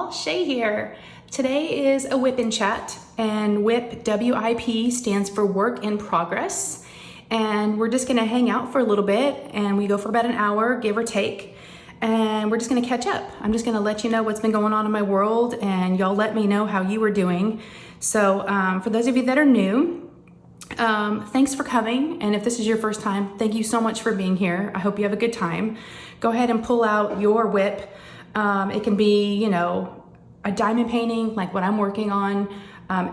y'all, Shay here. Today is a whip and chat, and whip, WIP, stands for work in progress. And we're just gonna hang out for a little bit, and we go for about an hour, give or take. And we're just gonna catch up. I'm just gonna let you know what's been going on in my world, and y'all let me know how you are doing. So for those of you that are new, thanks for coming. And if this is your first time, thank you so much for being here. I hope you have a good time. Go ahead and pull out your whip. It can be, you know, a diamond painting like what I'm working on,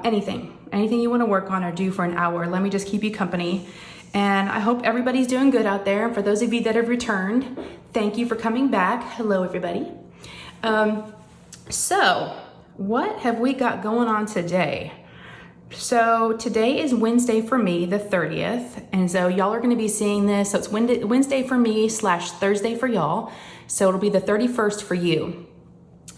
anything you want to work on or do for an hour. Let me just keep you company. And I hope everybody's doing good out there. And for those of you that have returned, thank you for coming back. Hello, everybody. So what have we got going on today? So today is Wednesday for me, the 30th. And so y'all are going to be seeing this. So it's Wednesday for me / Thursday for y'all. So it'll be the 31st for you.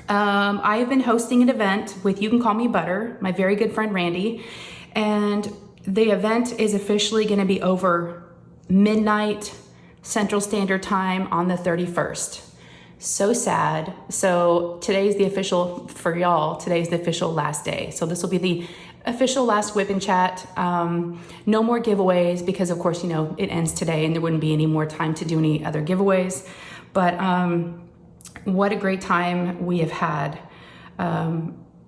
I have been hosting an event with You Can Call Me Butter, my very good friend Randy. And the event is officially going to be over midnight Central Standard Time on the 31st. So sad. So today's the official, for y'all, today's the official last day. So this will be the official last whip and chat. No more giveaways because of course, you know, it ends today and there wouldn't be any more time to do any other giveaways. But what a great time we have had.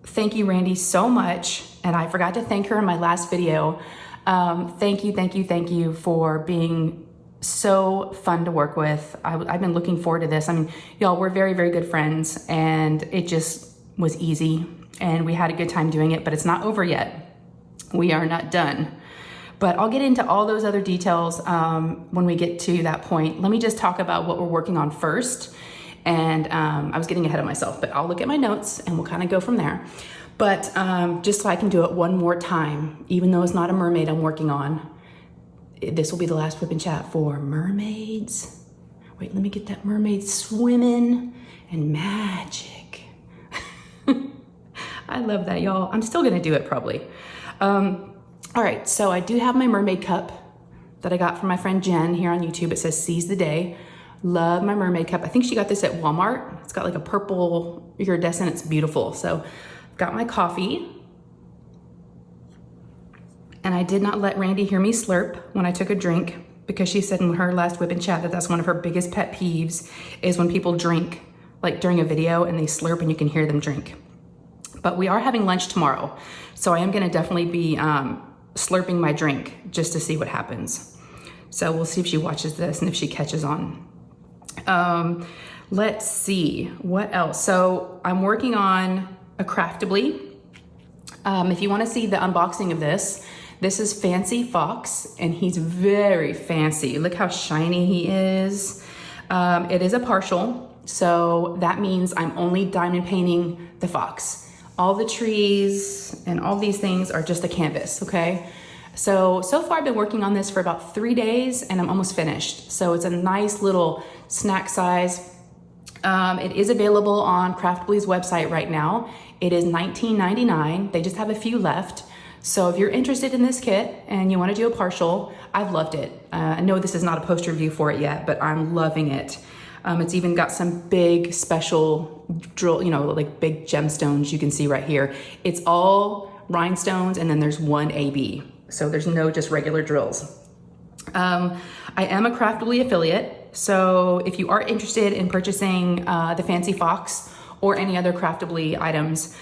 Thank you, Randy, so much. And I forgot to thank her in my last video. Thank you for being so fun to work with. I've been looking forward to this. I mean, y'all, we're very, very good friends and it just was easy and we had a good time doing it, but it's not over yet. We are not done. But I'll get into all those other details when we get to that point. Let me just talk about what we're working on first. And I was getting ahead of myself, but I'll look at my notes and we'll kind of go from there. But just so I can do it one more time, even though it's not a mermaid I'm working on, this will be the last whip and chat for mermaids. Wait, let me get that mermaid swimming and magic. I love that, y'all. I'm still gonna do it probably. All right, so I do have my mermaid cup that I got from my friend Jen here on YouTube. It says Seize the Day. Love my mermaid cup. I think she got this at Walmart. It's got like a purple iridescent. It's beautiful. So got my coffee. And I did not let Randy hear me slurp when I took a drink because she said in her last whip and chat that that's one of her biggest pet peeves is when people drink like during a video and they slurp and you can hear them drink. But we are having lunch tomorrow. So I am gonna definitely be slurping my drink just to see what happens. So we'll see if she watches this and if she catches on. Let's see what else. So I'm working on a Craftibly. If you want to see the unboxing of this is Fancy Fox and he's very fancy. Look how shiny he is. It is a partial. So that means I'm only diamond painting the fox. All the trees and all these things are just a canvas, okay? So far I've been working on this for about 3 days and I'm almost finished. So it's a nice little snack size. It is available on Craftibly's website right now. It is $19.99. They just have a few left. So if you're interested in this kit and you want to do a partial, I've loved it. I know this is not a poster review for it yet, but I'm loving it. It's even got some big special drill, you know, like big gemstones you can see right here. It's all rhinestones and then there's one AB. So there's no just regular drills. I am a Craftibly affiliate. So if you are interested in purchasing the Fancy Fox or any other Craftibly items,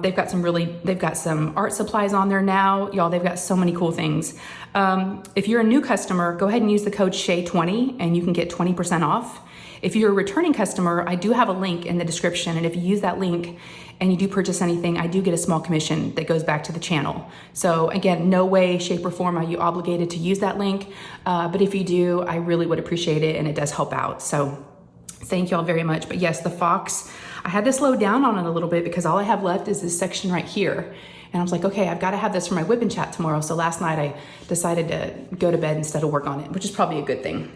they've got some art supplies on there now. Y'all, they've got so many cool things. If you're a new customer, go ahead and use the code SHAY20 and you can get 20% off. If you're a returning customer, I do have a link in the description. And if you use that link and you do purchase anything, I do get a small commission that goes back to the channel. So again, no way, shape or form are you obligated to use that link. But if you do, I really would appreciate it and it does help out. So thank y'all very much. But yes, the fox, I had to slow down on it a little bit because all I have left is this section right here. And I was like, okay, I've got to have this for my whip and chat tomorrow. So last night I decided to go to bed instead of work on it, which is probably a good thing.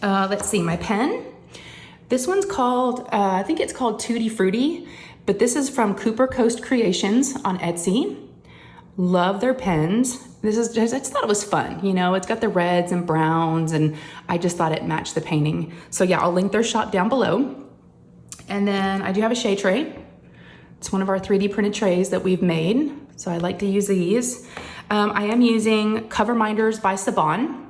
Let's see, my pen. This one's called, I think it's called Tutti Frutti, but this is from Cooper Coast Creations on Etsy. Love their pens. This is just, I just thought it was fun. You know, it's got the reds and browns and I just thought it matched the painting. So yeah, I'll link their shop down below. And then I do have a Shay tray. It's one of our 3D printed trays that we've made. So I like to use these. I am using Cover Minders by Saban,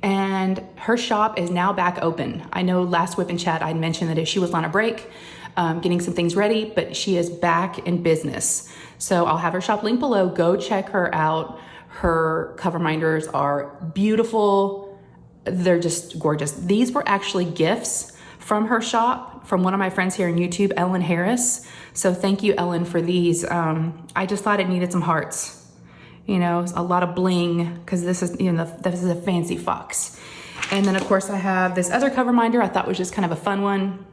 and her shop is now back open. I know last Whip and Chat I mentioned that if she was on a break, getting some things ready, but she is back in business. So I'll have her shop linked below. Go check her out. Her cover minders are beautiful. They're just gorgeous. These were actually gifts from her shop, from one of my friends here on YouTube, Ellen Harris. So thank you, Ellen, for these. I just thought it needed some hearts. You know, a lot of bling, because this is, you know, this is a fancy fox. And then of course I have this other cover minder I thought was just kind of a fun one.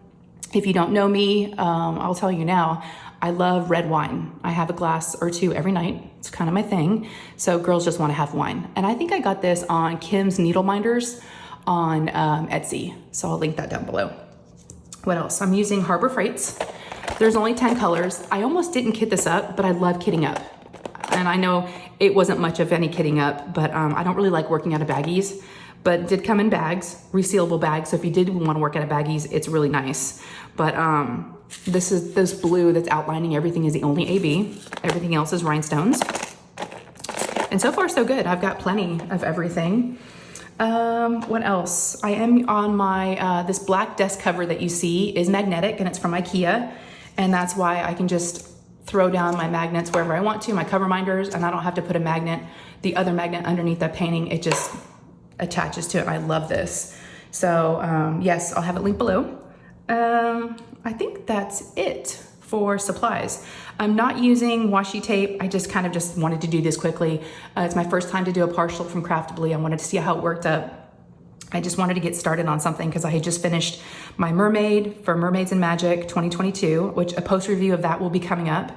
If you don't know me, I'll tell you now, I love red wine. I have a glass or two every night. It's kind of my thing. So girls just want to have wine. And I think I got this on Kim's Needle Minders on Etsy. So I'll link that down below. What else? I'm using Harbor Freights. There's only 10 colors. I almost didn't kit this up, but I love kitting up. And I know it wasn't much of any kitting up, but I don't really like working out of baggies, but it did come in bags, resealable bags. So if you did want to work out of baggies, it's really nice. But this blue that's outlining everything is the only AB. Everything else is rhinestones. And so far so good. I've got plenty of everything. What else? I am on my, this black desk cover that you see is magnetic, and it's from IKEA. And that's why I can just throw down my magnets wherever I want to, my cover minders, and I don't have to put a magnet, the other magnet underneath the painting. It just attaches to it. I love this. So yes, I'll have it linked below. I think that's it for supplies. I'm not using washi tape. I just kind of just wanted to do this quickly. It's my first time to do a partial from Craftibly. I wanted to see how it worked up. I just wanted to get started on something because I had just finished my mermaid for Mermaids and Magic 2022, which a post review of that will be coming up.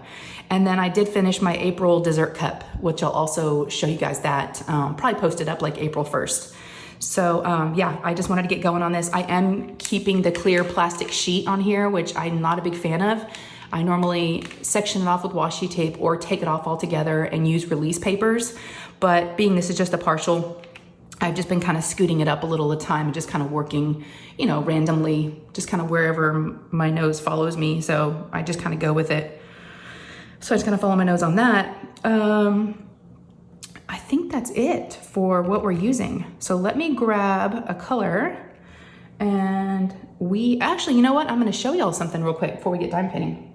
And then I did finish my April dessert cup, which I'll also show you guys that, probably post it up like April 1st. So yeah, I just wanted to get going on this. I am keeping the clear plastic sheet on here, which I'm not a big fan of. I normally section it off with washi tape or take it off altogether and use release papers. But being this is just a partial, I've just been kind of scooting it up a little at a time and just kind of working, you know, randomly, just kind of wherever my nose follows me. So I just kind of go with it. So I just kind of follow my nose on that. I think that's it for what we're using. So let me grab a color and actually, you know what? I'm gonna show y'all something real quick before we get dime painting.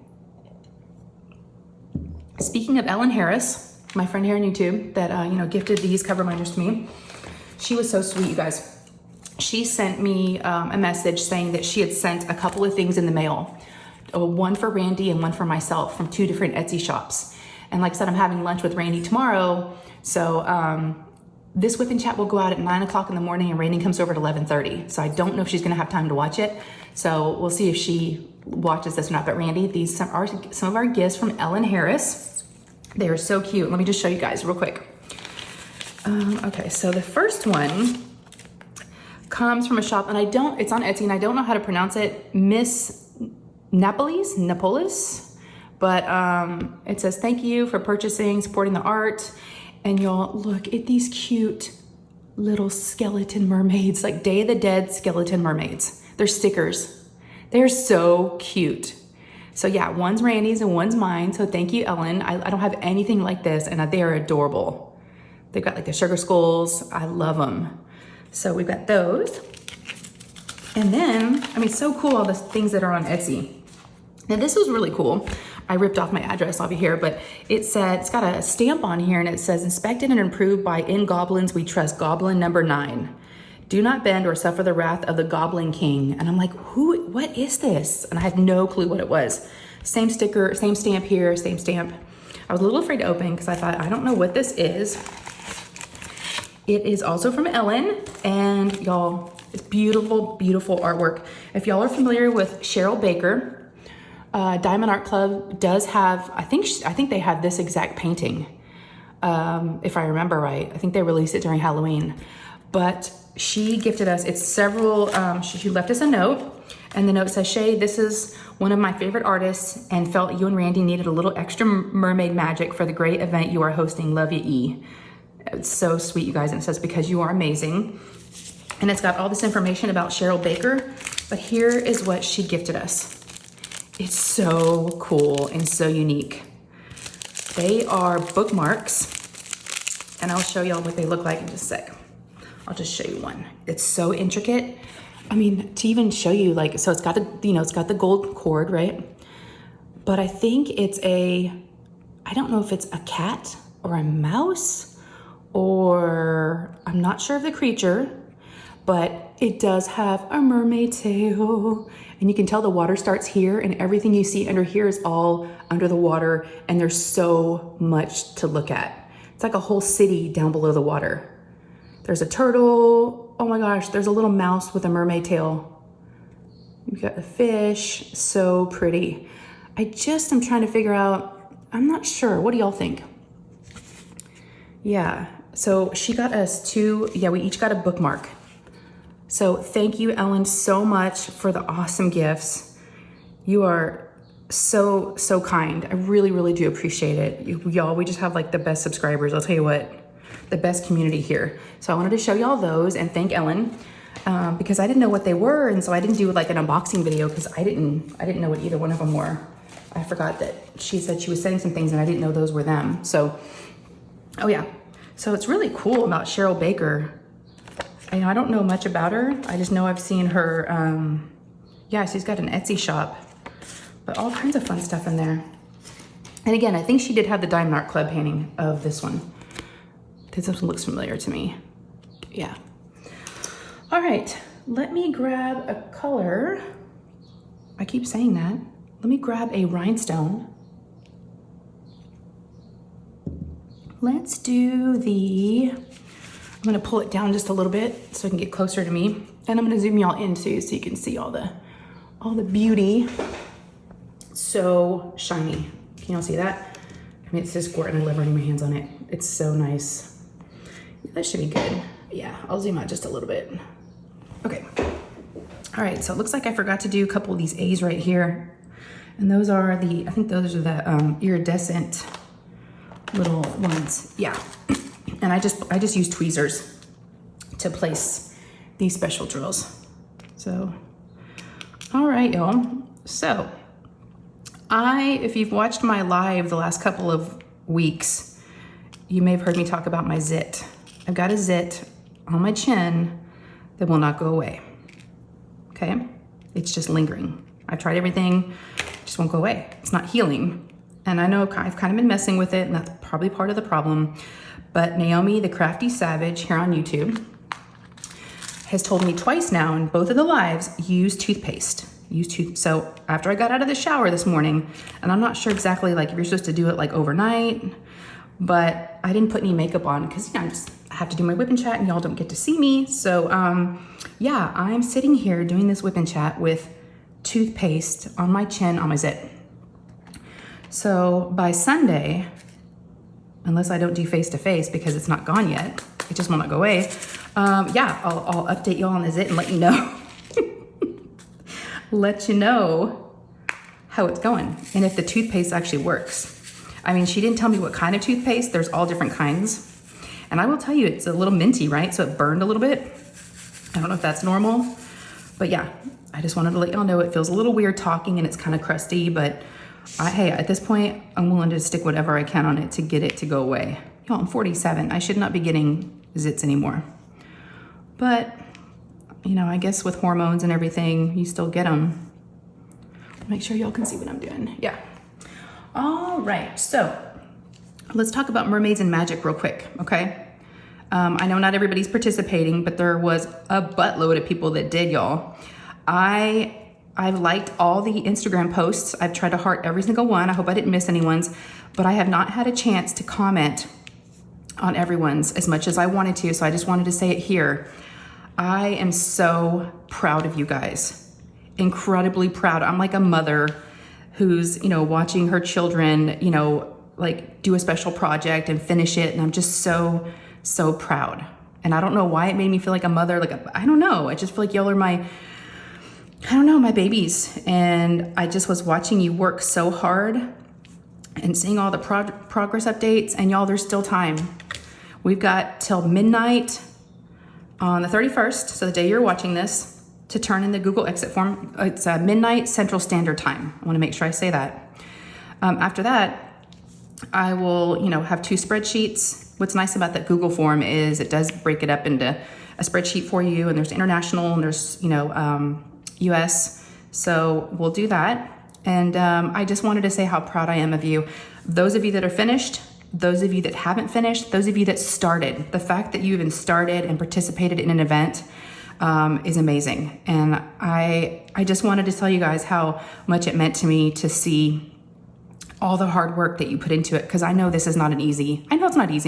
Speaking of Ellen Harris, my friend here on YouTube that, you know, gifted these cover minders to me. She was so sweet, you guys. She sent me a message saying that she had sent a couple of things in the mail, one for Randy and one for myself from 2 different Etsy shops. And like I said, I'm having lunch with Randy tomorrow. So this Whip and Chat will go out at 9 o'clock in the morning and Randy comes over at 11:30. So I don't know if she's gonna have time to watch it. So we'll see if she watches this or not. But Randy, these are some of our gifts from Ellen Harris. They are so cute. Let me just show you guys real quick. Okay, so the first one comes from a shop, and it's on Etsy, and I don't know how to pronounce it, Miss Napolis, but it says, thank you for purchasing, supporting the art, and y'all look at these cute little skeleton mermaids, like Day of the Dead skeleton mermaids. They're stickers. They're so cute. So yeah, one's Randy's and one's mine, so thank you, Ellen. I don't have anything like this, and they are adorable. They've got like the sugar skulls. I love them. So we've got those. And then, I mean, so cool, all the things that are on Etsy. Now this was really cool. I ripped off my address over here, but it's got a stamp on here and it says, inspected and approved by In Goblins We Trust, Goblin number 9. Do not bend or suffer the wrath of the Goblin King. And I'm like, what is this? And I had no clue what it was. Same sticker, same stamp here, same stamp. I was a little afraid to open because I thought, I don't know what this is. It is also from Ellen, and y'all, it's beautiful, beautiful artwork. If y'all are familiar with Cheryl Baker, Diamond Art Club does have, I think they have this exact painting, if I remember right. I think they released it during Halloween, but she gifted us, it's several, she left us a note, and the note says, Shay, this is one of my favorite artists and felt you and Randy needed a little extra mermaid magic for the great event you are hosting. Love you, E. It's so sweet, you guys, and it says, because you are amazing. And it's got all this information about Cheryl Baker, but here is what she gifted us. It's so cool and so unique. They are bookmarks, and I'll show y'all what they look like in just a sec. I'll just show you one. It's so intricate. I mean, to even show you, like, so it's got the, you know, it's got the gold cord, right? But I think it's I don't know if it's a cat or a mouse, or I'm not sure of the creature, but it does have a mermaid tail. And you can tell the water starts here, and everything you see under here is all under the water, and there's so much to look at. It's like a whole city down below the water. There's a turtle. Oh my gosh, there's a little mouse with a mermaid tail. You've got the fish, so pretty. I just am trying to figure out, I'm not sure. What do y'all think? Yeah, so she got us two, yeah, we each got a bookmark. So thank you, Ellen, so much for the awesome gifts. You are so, so kind. I really, really do appreciate it. Y'all, we just have like the best subscribers. I'll tell you what, the best community here. So I wanted to show y'all those and thank Ellen because I didn't know what they were. And so I didn't do like an unboxing video because I didn't know what either one of them were. I forgot that she said she was sending some things and I didn't know those were them. So, oh yeah. So it's really cool about Cheryl Baker. I don't know much about her. I just know I've seen her, yeah, she's got an Etsy shop, but all kinds of fun stuff in there. And again, I think she did have the Diamond Art Club painting of this one. This one looks familiar to me. Yeah. All right, let me grab a color. I keep saying that. Let me grab a rhinestone. Let's do I'm gonna pull it down just a little bit so I can get closer to me. And I'm gonna zoom y'all in too so you can see all the beauty. So shiny. Can y'all see that? I mean, it's just gorgeous. I love running my hands on it. It's so nice. That should be good. Yeah, I'll zoom out just a little bit. Okay. All right, so it looks like I forgot to do a couple of these A's right here. And those are I think those are the iridescent little ones. Yeah. And I just use tweezers to place these special drills. So, all right, y'all. So, if you've watched my live the last couple of weeks, you may have heard me talk about my zit. I've got a zit on my chin that will not go away. Okay? It's just lingering. I've tried everything, it just won't go away. It's not healing. And I know I've kind of been messing with it, and that's probably part of the problem. But Naomi, the Crafty Savage here on YouTube, has told me twice now in both of the lives, use toothpaste. So after I got out of the shower this morning, and I'm not sure exactly like if you're supposed to do it like overnight, but I didn't put any makeup on because I have to do my whip and chat and y'all don't get to see me. So yeah, I'm sitting here doing this whip and chat with toothpaste on my chin, on my zit. So by Sunday, unless I don't do face-to-face because it's not gone yet, it just will not go away. Yeah, I'll update y'all on the zit and let you know. Let you know how it's going and if the toothpaste actually works. I mean, she didn't tell me what kind of toothpaste. There's all different kinds. And I will tell you, it's a little minty, right? So it burned a little bit. I don't know if that's normal, but yeah, I just wanted to let y'all know it feels a little weird talking and it's kind of crusty, but hey, at this point, I'm willing to stick whatever I can on it to get it to go away. Y'all, I'm 47. I should not be getting zits anymore. But, you know, I guess with hormones and everything, you still get them. Make sure y'all can see what I'm doing. Yeah. All right, so let's talk about mermaids and magic real quick, okay? I know not everybody's participating, but there was a buttload of people that did, y'all. I've liked all the Instagram posts. I've tried to heart every single one. I hope I didn't miss anyone's, but I have not had a chance to comment on everyone's as much as I wanted to, so I just wanted to say it here. I am so proud of you guys. Incredibly proud. I'm like a mother who's, you know, watching her children, you know, like do a special project and finish it, and I'm just so, so proud. And I don't know why it made me feel like a mother, I don't know. I just feel like y'all are my babies. And I just was watching you work so hard and seeing all the progress updates, and y'all, there's still time. We've got till midnight on the 31st, so the day you're watching this, to turn in the Google exit form. It's midnight Central Standard Time. I want to make sure I say that. After that, I will, have 2 spreadsheets. What's nice about that Google form is it does break it up into a spreadsheet for you, and there's international and there's, US. So we'll do that. And I just wanted to say how proud I am of you. Those of you that are finished, those of you that haven't finished, those of you that started. The fact that you even started and participated in an event is amazing. And I just wanted to tell you guys how much it meant to me to see all the hard work that you put into it, because I know this is not easy, and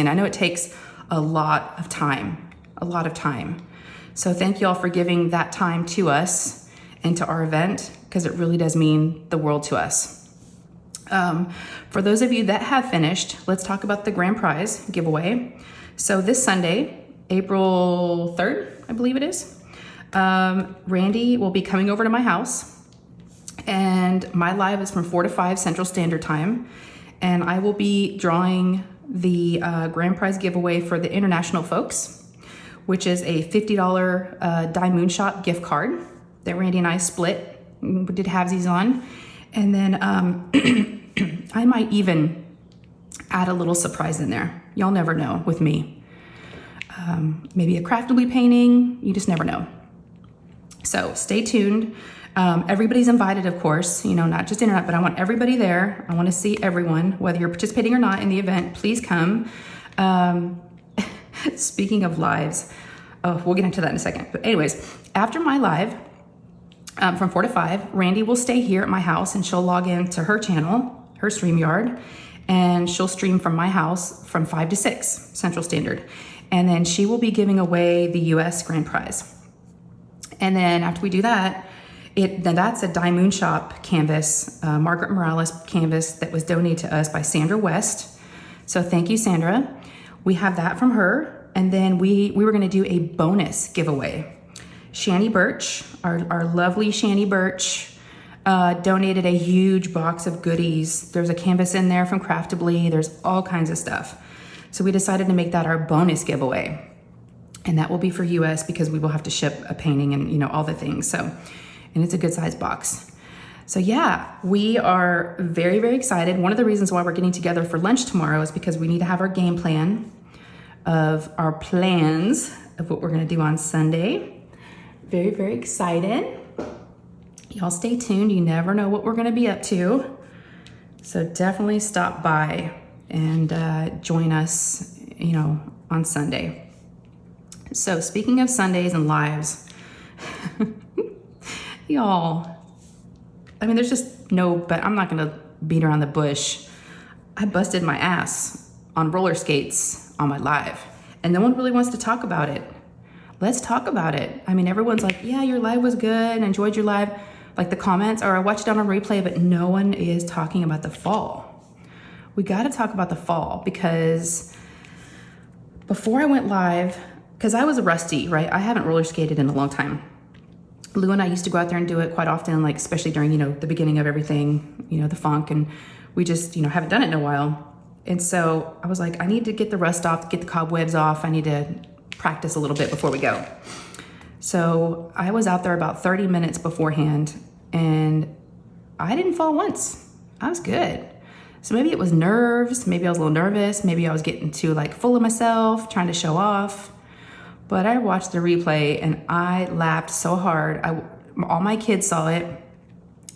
I know it takes a lot of time. So thank you all for giving that time to us and to our event, because it really does mean the world to us. For those of you that have finished, let's talk about the grand prize giveaway. So this Sunday, April 3rd, I believe it is, Randy will be coming over to my house, and my live is from 4 to 5 Central Standard Time, and I will be drawing the grand prize giveaway for the international folks, which is a $50 Dye Moon Shop gift card that Randy and I split. We did halvesies on. And then I might even add a little surprise in there. Y'all never know with me. Maybe a Craftibly painting, you just never know. So stay tuned. Everybody's invited, of course, not just internet, but I want everybody there. I want to see everyone, whether you're participating or not in the event, please come. Speaking of lives, we'll get into that in a second. But anyways, after my live, from 4 to 5, Randy will stay here at my house, and she'll log in to her channel, her StreamYard, and she'll stream from my house from 5 to 6 Central Standard. And then she will be giving away the US grand prize. And then after we do that, then that's a Dye Moon Shop canvas, Margaret Morales canvas that was donated to us by Sandra West. So thank you, Sandra. We have that from her. And then we were gonna do a bonus giveaway. Shani Birch, our lovely Shani Birch, donated a huge box of goodies. There's a canvas in there from Craftibly. There's all kinds of stuff. So we decided to make that our bonus giveaway. And that will be for US, because we will have to ship a painting and all the things. So, and it's a good size box. So yeah, we are very, very excited. One of the reasons why we're getting together for lunch tomorrow is because we need to have our game plan of our plans of what we're gonna do on Sunday. Very, very excited. Y'all stay tuned. You never know what we're gonna be up to. So definitely stop by and join us, on Sunday. So speaking of Sundays and lives, y'all, there's just but I'm not gonna beat around the bush. I busted my ass on roller skates on my live, and no one really wants to talk about it. Let's talk about it. Everyone's like, yeah, your live was good, enjoyed your live. Like the comments, or I watched it on a replay, but no one is talking about the fall. We gotta talk about the fall, because before I went live, because I was rusty, right? I haven't roller skated in a long time. Lou and I used to go out there and do it quite often, like especially during, the beginning of everything, the funk, and we just, haven't done it in a while. And so I was like, I need to get the rust off, get the cobwebs off. I need to practice a little bit before we go. So I was out there about 30 minutes beforehand, and I didn't fall once. I was good. So maybe it was nerves, maybe I was a little nervous, maybe I was getting too full of myself, trying to show off. But I watched the replay and I laughed so hard. All my kids saw it.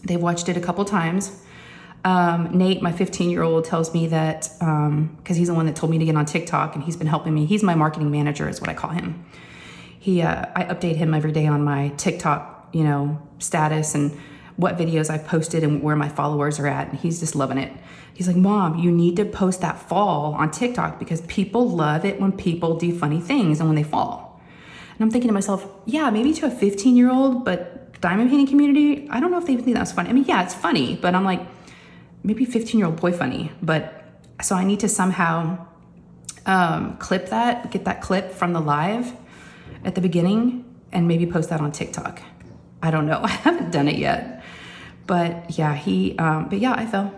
They watched it a couple times. Nate, my 15-year-old, tells me that, because he's the one that told me to get on TikTok, and he's been helping me. He's my marketing manager is what I call him. I update him every day on my TikTok, status and what videos I've posted and where my followers are at. And he's just loving it. He's like, Mom, you need to post that fall on TikTok, because people love it when people do funny things and when they fall. And I'm thinking to myself, yeah, maybe to a 15-year-old, but diamond painting community, I don't know if they think that's funny. Yeah, it's funny, but I'm like, maybe 15-year-old boy funny. But so I need to somehow clip that, get that clip from the live at the beginning, and maybe post that on TikTok. I don't know. I haven't done it yet. But yeah, I fell.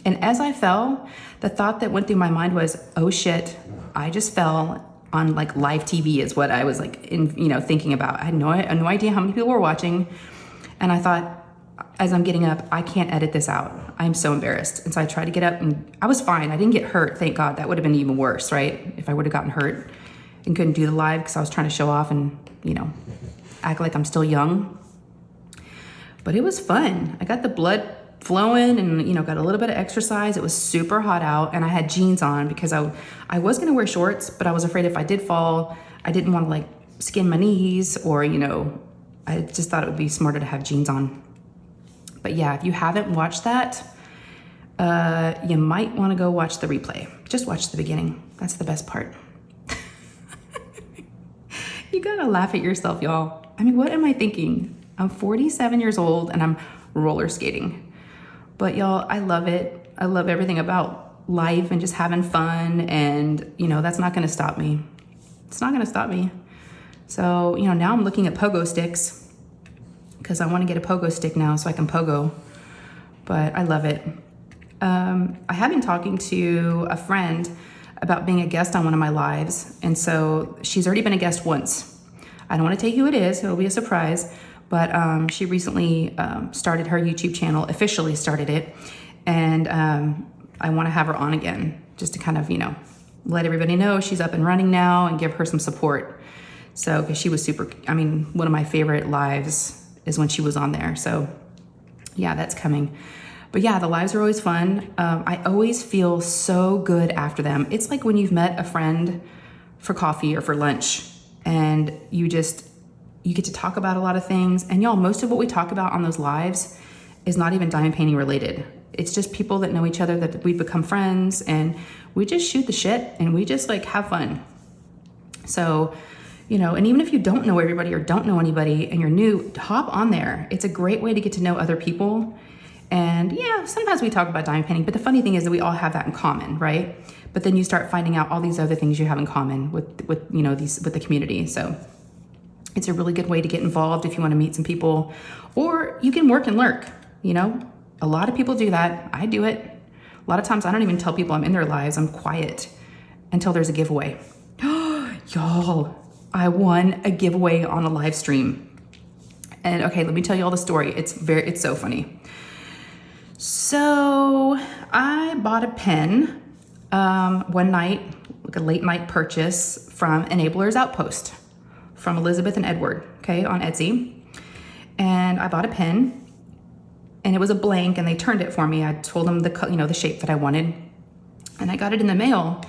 And as I fell, the thought that went through my mind was, oh shit, I just fell. on like live TV is what I was like thinking about. I had no idea how many people were watching. And I thought, as I'm getting up, I can't edit this out. I'm so embarrassed. And so I tried to get up and I was fine. I didn't get hurt, thank God. That would have been even worse, right? If I would have gotten hurt and couldn't do the live because I was trying to show off and, act like I'm still young. But it was fun. I got the blood flowing and, got a little bit of exercise. It was super hot out and I had jeans on because I was gonna wear shorts, but I was afraid if I did fall, I didn't want to like skin my knees or, I just thought it would be smarter to have jeans on. But yeah, if you haven't watched that, you might want to go watch the replay. Just watch the beginning. That's the best part. You gotta laugh at yourself, y'all. I mean, what am I thinking? I'm 47 years old and I'm roller skating. But y'all, I love it. I love everything about life and just having fun. And, that's not gonna stop me. It's not gonna stop me. So, now I'm looking at pogo sticks because I want to get a pogo stick now so I can pogo. But I love it. I have been talking to a friend about being a guest on one of my lives. And so she's already been a guest once. I don't want to tell you who it is. It'll be a surprise. But she recently started her YouTube channel, officially started it. And I want to have her on again just to kind of, let everybody know she's up and running now and give her some support. So, because she was one of my favorite lives is when she was on there. So yeah, that's coming. But yeah, the lives are always fun. I always feel so good after them. It's like when you've met a friend for coffee or for lunch and you get to talk about a lot of things. And y'all, most of what we talk about on those lives is not even diamond painting related. It's just people that know each other, that we've become friends, and we just shoot the shit and we just like have fun. So, and even if you don't know everybody or don't know anybody and you're new, hop on there. It's a great way to get to know other people. And yeah, sometimes we talk about diamond painting, but the funny thing is that we all have that in common, right? But then you start finding out all these other things you have in common with the community. So it's a really good way to get involved if you want to meet some people, or you can work and lurk. A lot of people do that. I do it. A lot of times I don't even tell people I'm in their lives. I'm quiet until there's a giveaway. Y'all, I won a giveaway on a live stream. And okay, let me tell you all the story. It's so funny. So I bought a pen one night, like a late night purchase from Enabler's Outpost from Elizabeth and Edward, okay, on Etsy. And I bought a pen and it was a blank and they turned it for me. I told them the shape that I wanted and I got it in the mail.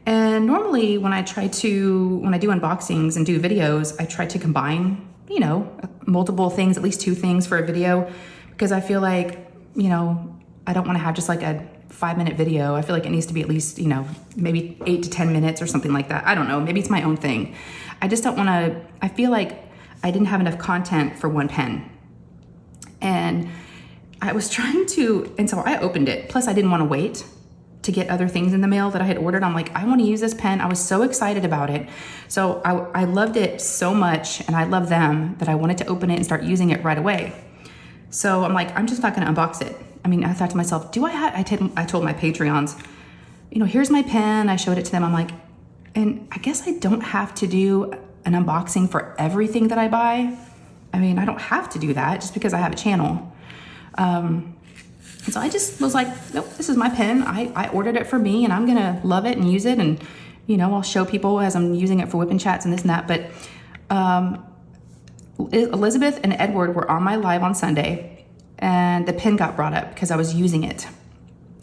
And normally when I do unboxings and do videos, I try to combine, multiple things, at least 2 things for a video, because I feel like, I don't want to have just like a 5-minute video. I feel like it needs to be at least, maybe 8 to 10 minutes or something like that. I don't know. Maybe it's my own thing. I just don't want to, I feel like I didn't have enough content for one pen. And I was trying to, and so I opened it. Plus I didn't want to wait to get other things in the mail that I had ordered. I'm like, I want to use this pen. I was so excited about it. So I loved it so much and I love them that I wanted to open it and start using it right away. So I'm like, I'm just not going to unbox it. I thought to myself, I told my Patreons, here's my pen. I showed it to them. I'm like, and I guess I don't have to do an unboxing for everything that I buy. I don't have to do that just because I have a channel. And so I just was like, nope, this is my pen. I ordered it for me and I'm going to love it and use it. And, I'll show people as I'm using it for whip and chats and this and that. But Elizabeth and Edward were on my live on Sunday and the pen got brought up because I was using it.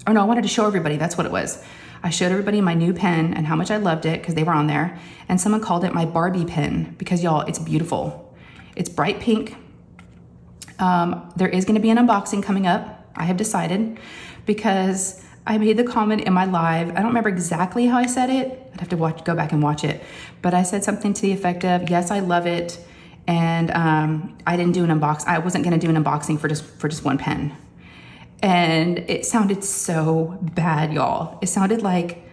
Oh no, I wanted to show everybody. That's what it was. I showed everybody my new pen and how much I loved it because they were on there. And someone called it my Barbie pen because y'all, it's beautiful. It's bright pink. There is going to be an unboxing coming up. I have decided because I made the comment in my live. I don't remember exactly how I said it. I'd have to go back and watch it. But I said something to the effect of, yes, I love it. And I didn't do an unbox. I wasn't going to do an unboxing for just one pen. And it sounded so bad, y'all. It sounded like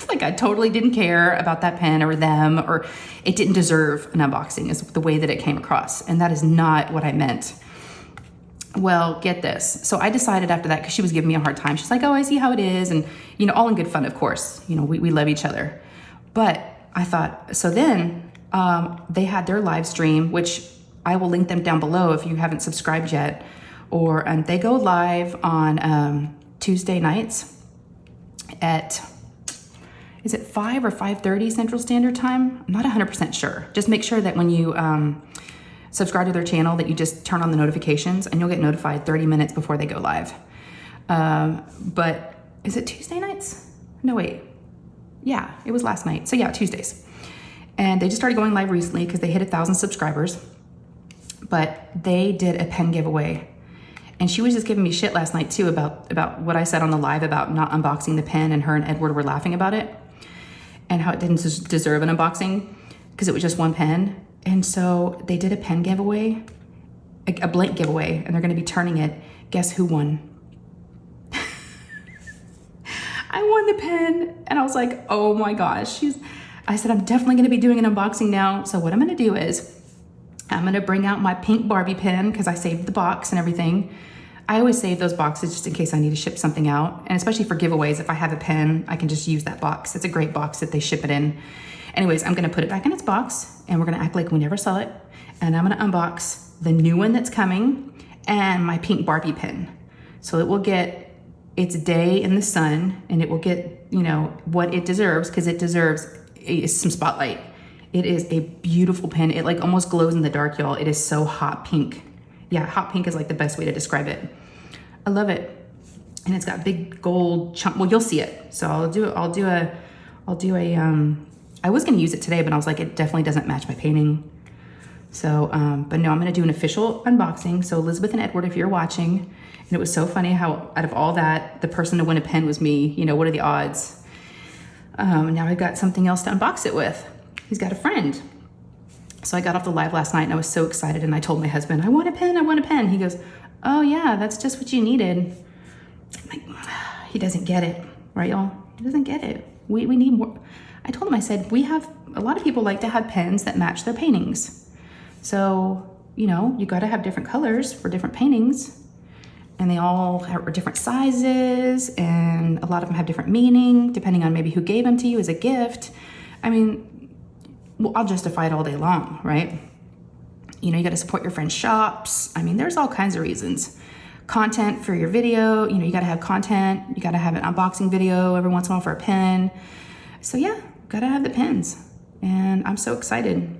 I totally didn't care about that pen or them, or it didn't deserve an unboxing is the way that it came across. And that is not what I meant. Well, get this. So I decided after that, because she was giving me a hard time. She's like, oh, I see how it is. And, all in good fun, of course. We love each other. But I thought, so then they had their live stream, which I will link them down below if you haven't subscribed yet. And they go live on Tuesday nights at, is it 5 or 5:30 Central Standard Time? I'm not 100% sure. Just make sure that when you subscribe to their channel that you just turn on the notifications and you'll get notified 30 minutes before they go live. But is it Tuesday nights? No, wait. Yeah, it was last night. So yeah, Tuesdays. And they just started going live recently because they hit 1,000 subscribers. But they did a pen giveaway. And she was just giving me shit last night too about what I said on the live about not unboxing the pen, and her and Edward were laughing about it and how it didn't deserve an unboxing because it was just one pen. And so they did a pen giveaway, a blank giveaway, and they're going to be turning it. Guess who won? I won the pen, and I was like, oh my gosh. I said, I'm definitely going to be doing an unboxing now. So what I'm going to do is I'm going to bring out my pink Barbie pen because I saved the box and everything. I always save those boxes just in case I need to ship something out. And especially for giveaways, if I have a pen, I can just use that box. It's a great box that they ship it in. Anyways, I'm going to put it back in its box, and we're going to act like we never saw it. And I'm going to unbox the new one that's coming and my pink Barbie pen. So it will get its day in the sun, and it will get, you know, what it deserves, because it deserves some spotlight. It is a beautiful pen. It like almost glows in the dark, y'all. It is so hot pink. Yeah, hot pink is like the best way to describe it. I love it. And it's got big gold chunk. Well, you'll see it. So I was going to use it today, but I was like, it definitely doesn't match my painting. So, but no, I'm going to do an official unboxing. So Elizabeth and Edward, if you're watching, and it was so funny how out of all that, the person to win a pen was me. You know, what are the odds? Now I've got something else to unbox it with. He's got a friend. So I got off the live last night and I was so excited, and I told my husband, I want a pen, I want a pen. He goes, oh yeah, that's just what you needed. I'm like, he doesn't get it, right y'all? He doesn't get it. We need more. I told him, I said, a lot of people like to have pens that match their paintings. So, you know, you gotta have different colors for different paintings, and they all are different sizes, and a lot of them have different meaning depending on maybe who gave them to you as a gift. I mean, well, I'll justify it all day long, right? You know, you got to support your friends' shops. I mean, there's all kinds of reasons. Content for your video, you know, you got to have content. You got to have an unboxing video every once in a while for a pen. So yeah, got to have the pens, and I'm so excited.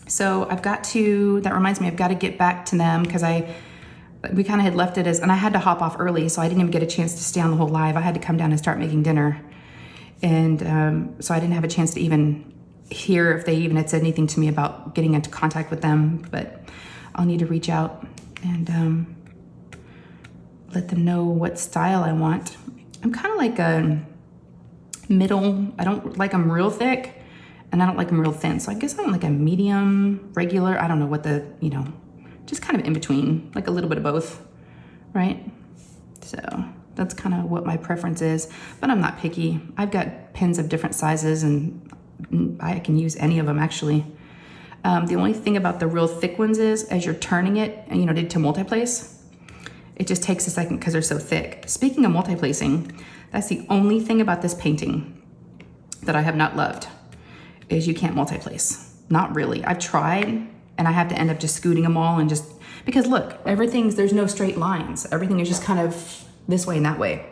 So that reminds me, I've got to get back to them because we kind of had left it and I had to hop off early, so I didn't even get a chance to stay on the whole live. I had to come down and start making dinner. And so I didn't have a chance to even hear if they even had said anything to me about getting into contact with them, but I'll need to reach out and let them know what style I want. I'm kind of like a middle. I don't like them real thick, and I don't like them real thin. So I guess I'm like a medium, regular. I don't know what just kind of in between, like a little bit of both, right? So that's kind of what my preference is, but I'm not picky. I've got pens of different sizes, and I can use any of them actually. The only thing about the real thick ones is as you're turning it, and you know, to multi-place, it just takes a second because they're so thick. Speaking of multi-placing, that's the only thing about this painting that I have not loved, is you can't multi-place. Not really. I've tried, and I have to end up just scooting them all, and just because look, there's no straight lines. Everything is just kind of this way and that way.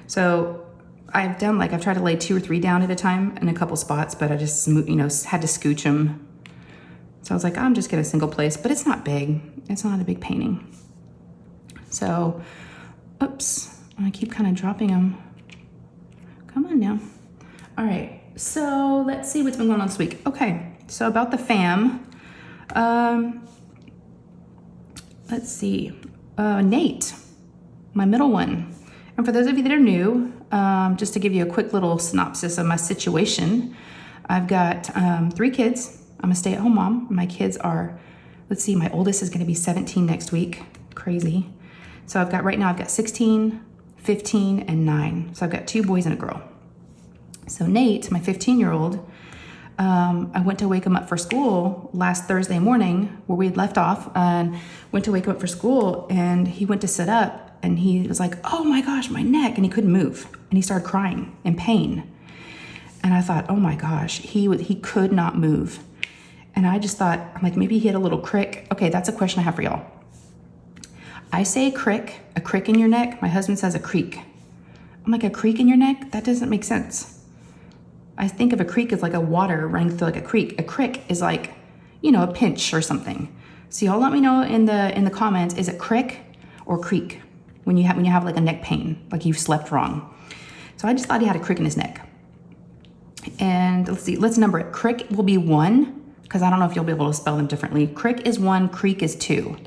So I've tried to lay 2 or 3 down at a time in a couple spots, but I just, you know, had to scooch them. So I was like, I'm just gonna single place, but it's not big. It's not a big painting. So, oops, I keep kind of dropping them. Come on now. All right, so let's see what's been going on this week. Okay, so about the fam, let's see, Nate, my middle one. And for those of you that are new, just to give you a quick little synopsis of my situation, I've got 3 kids. I'm a stay-at-home mom. My kids are, let's see, my oldest is gonna be 17 next week. Crazy. So right now I've got 16, 15, and 9. So I've got 2 boys and a girl. So Nate, my 15-year-old, I went to wake him up for school last Thursday morning where we had left off, and went to wake him up for school, and he went to sit up, and he was like, oh my gosh, my neck, and he couldn't move, and he started crying in pain. And I thought, oh my gosh, he could not move. And I just thought, I'm like, maybe he had a little crick. Okay, that's a question I have for y'all. I say a crick in your neck. My husband says a creak. I'm like, a creak in your neck? That doesn't make sense. I think of a creek as like a water running through like a creek. A crick is like, you know, a pinch or something. So y'all let me know in the comments, is it crick or creak when you have like a neck pain, like you've slept wrong? So I just thought he had a crick in his neck. And let's see, let's number it. Crick will be 1, because I don't know if you'll be able to spell them differently. Crick is 1, creak is 2.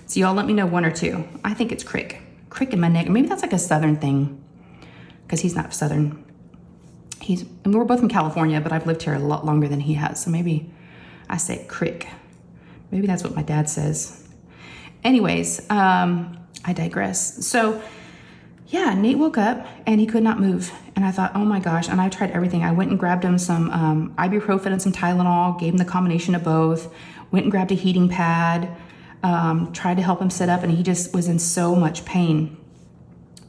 So y'all let me know 1 or 2. I think it's crick. Crick in my neck. Maybe that's like a Southern thing, because he's not Southern. And we're both from California, but I've lived here a lot longer than he has. So maybe I say crick. Maybe that's what my dad says. Anyways, I digress. So yeah, Nate woke up and he could not move. And I thought, oh my gosh. And I tried everything. I went and grabbed him some ibuprofen and some Tylenol, gave him the combination of both, went and grabbed a heating pad, tried to help him sit up, and he just was in so much pain.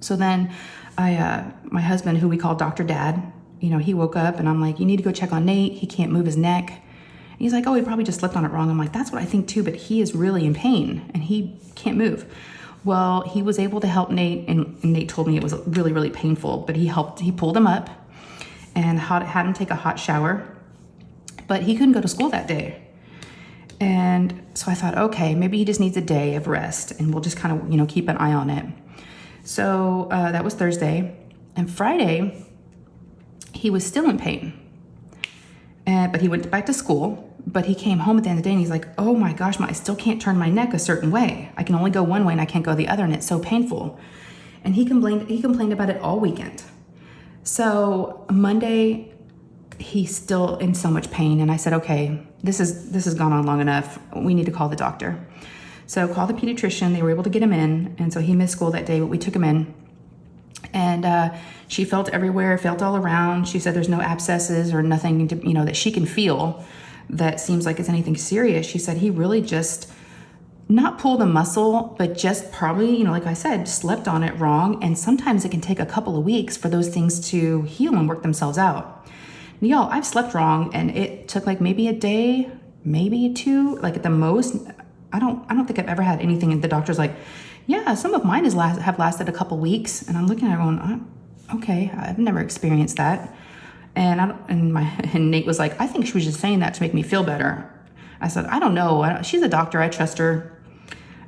So then my husband, who we call Dr. Dad, you know, he woke up and I'm like, you need to go check on Nate. He can't move his neck. And he's like, oh, he probably just slept on it wrong. I'm like, that's what I think too, but he is really in pain and he can't move. Well, he was able to help Nate, and Nate told me it was really, really painful, but he pulled him up and had him take a hot shower, but he couldn't go to school that day. And so I thought, okay, maybe he just needs a day of rest and we'll just kind of, you know, keep an eye on it. So that was Thursday. And Friday, he was still in pain. But he went back to school, but he came home at the end of the day and he's like, oh my gosh, I still can't turn my neck a certain way. I can only go one way and I can't go the other, and it's so painful. And he complained about it all weekend. So Monday, he's still in so much pain. And I said, okay, this has gone on long enough. We need to call the doctor. So called the pediatrician. They were able to get him in. And so he missed school that day, but we took him in. And she felt everywhere, felt all around. She said there's no abscesses or nothing to, you know, that she can feel that seems like it's anything serious. She said he really just not pulled a muscle, but just probably, you know, like I said, slept on it wrong. And sometimes it can take a couple of weeks for those things to heal and work themselves out. And y'all, I've slept wrong and it took like maybe a day, maybe 2, like at the most. I don't think I've ever had anything. And the doctor's like, yeah, some of mine have lasted a couple weeks. And I'm looking at her going, okay, I've never experienced that. And Nate was like, I think she was just saying that to make me feel better. I said, I don't know. She's a doctor. I trust her.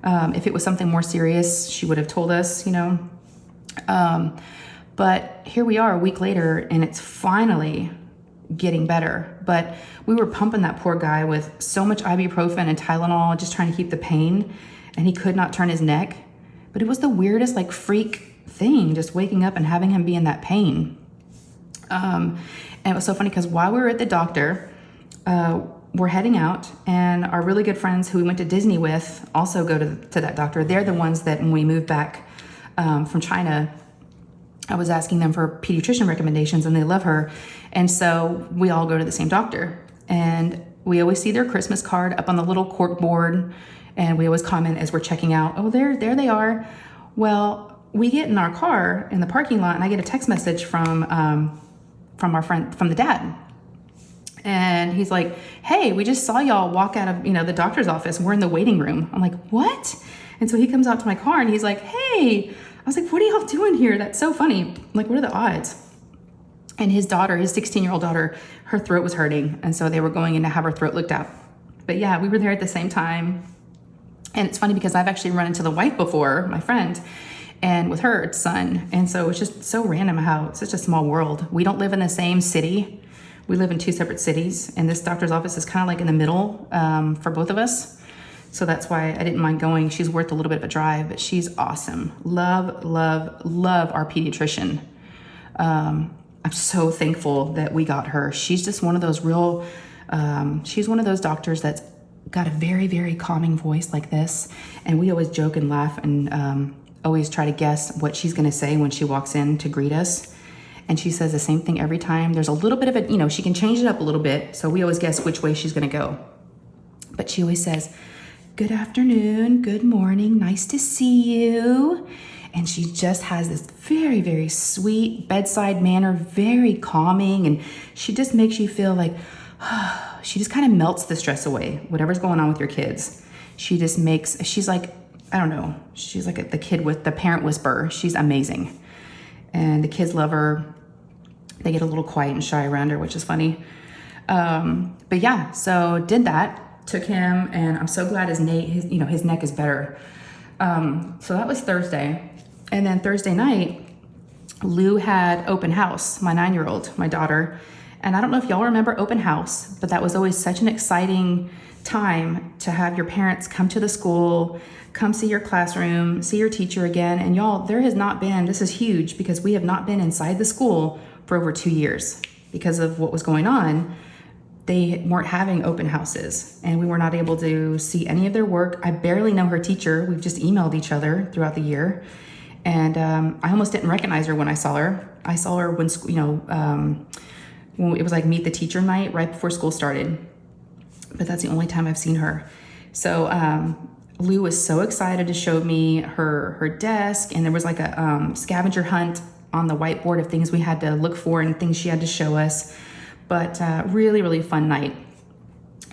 If it was something more serious, she would have told us, you know. But here we are a week later, and it's finally getting better. But we were pumping that poor guy with so much ibuprofen and Tylenol, just trying to keep the pain, and he could not turn his neck. But it was the weirdest, like, freak thing, just waking up and having him be in that pain. And it was so funny because while we were at the doctor, we're heading out, and our really good friends who we went to Disney with also go to that doctor. They're the ones that when we moved back from China, I was asking them for pediatrician recommendations, and they love her. And so we all go to the same doctor, and we always see their Christmas card up on the little cork board. And we always comment as we're checking out, oh, there they are. Well, we get in our car in the parking lot, and I get a text message from our friend, from the dad. And he's like, hey, we just saw y'all walk out of, the doctor's office. We're in the waiting room. I'm like, what? And so he comes out to my car and he's like, hey. I was like, what are y'all doing here? That's so funny. I'm like, what are the odds? And his daughter, his 16-year-old daughter, her throat was hurting. And so they were going in to have her throat looked at. But yeah, we were there at the same time. And it's funny because I've actually run into the wife before, my friend, and with her son. And so it's just so random how it's such a small world. We don't live in the same city. We live in 2 separate cities. And this doctor's office is kind of like in the middle for both of us. So that's why I didn't mind going. She's worth a little bit of a drive, but she's awesome. Love, love, love our pediatrician. I'm so thankful that we got her. She's just one of those she's one of those doctors that's got a very, very calming voice like this. And we always joke and laugh and always try to guess what she's going to say when she walks in to greet us. And she says the same thing every time. There's a little bit of it, she can change it up a little bit. So we always guess which way she's going to go. But she always says, good afternoon, good morning, nice to see you. And she just has this very, very sweet bedside manner, very calming. And she just makes you feel like, she just kind of melts the stress away, whatever's going on with your kids. She's like, I don't know, she's like the kid with the parent whisperer. She's amazing. And the kids love her. They get a little quiet and shy around her, which is funny. But yeah, so did that, took him, and I'm so glad his neck is better. So that was Thursday. And then Thursday night, Lou had open house, my 9-year-old, my daughter. And I don't know if y'all remember open house, but that was always such an exciting time to have your parents come to the school, come see your classroom, see your teacher again. And y'all, this is huge because we have not been inside the school for over 2 years because of what was going on. They weren't having open houses and we were not able to see any of their work. I barely know her teacher. We've just emailed each other throughout the year. And I almost didn't recognize her when I saw her. I saw her when it was like meet the teacher night right before school started. But that's the only time I've seen her. So Lou was so excited to show me her desk, and there was like a scavenger hunt on the whiteboard of things we had to look for and things she had to show us. But really, really fun night.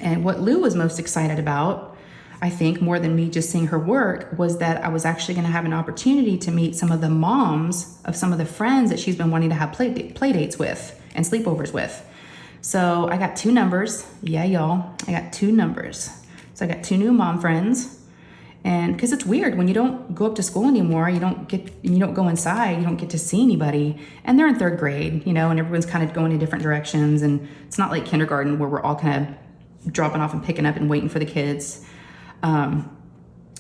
And what Lou was most excited about, I think more than me just seeing her work, was that I was actually going to have an opportunity to meet some of the moms of some of the friends that she's been wanting to have play dates with and sleepovers with. So I got 2 numbers. Yeah, y'all, I got 2 numbers. So I got 2 new mom friends. And because it's weird when you don't go up to school anymore, you don't go inside, you don't get to see anybody. And they're in 3rd grade, and everyone's kind of going in different directions. And it's not like kindergarten where we're all kind of dropping off and picking up and waiting for the kids.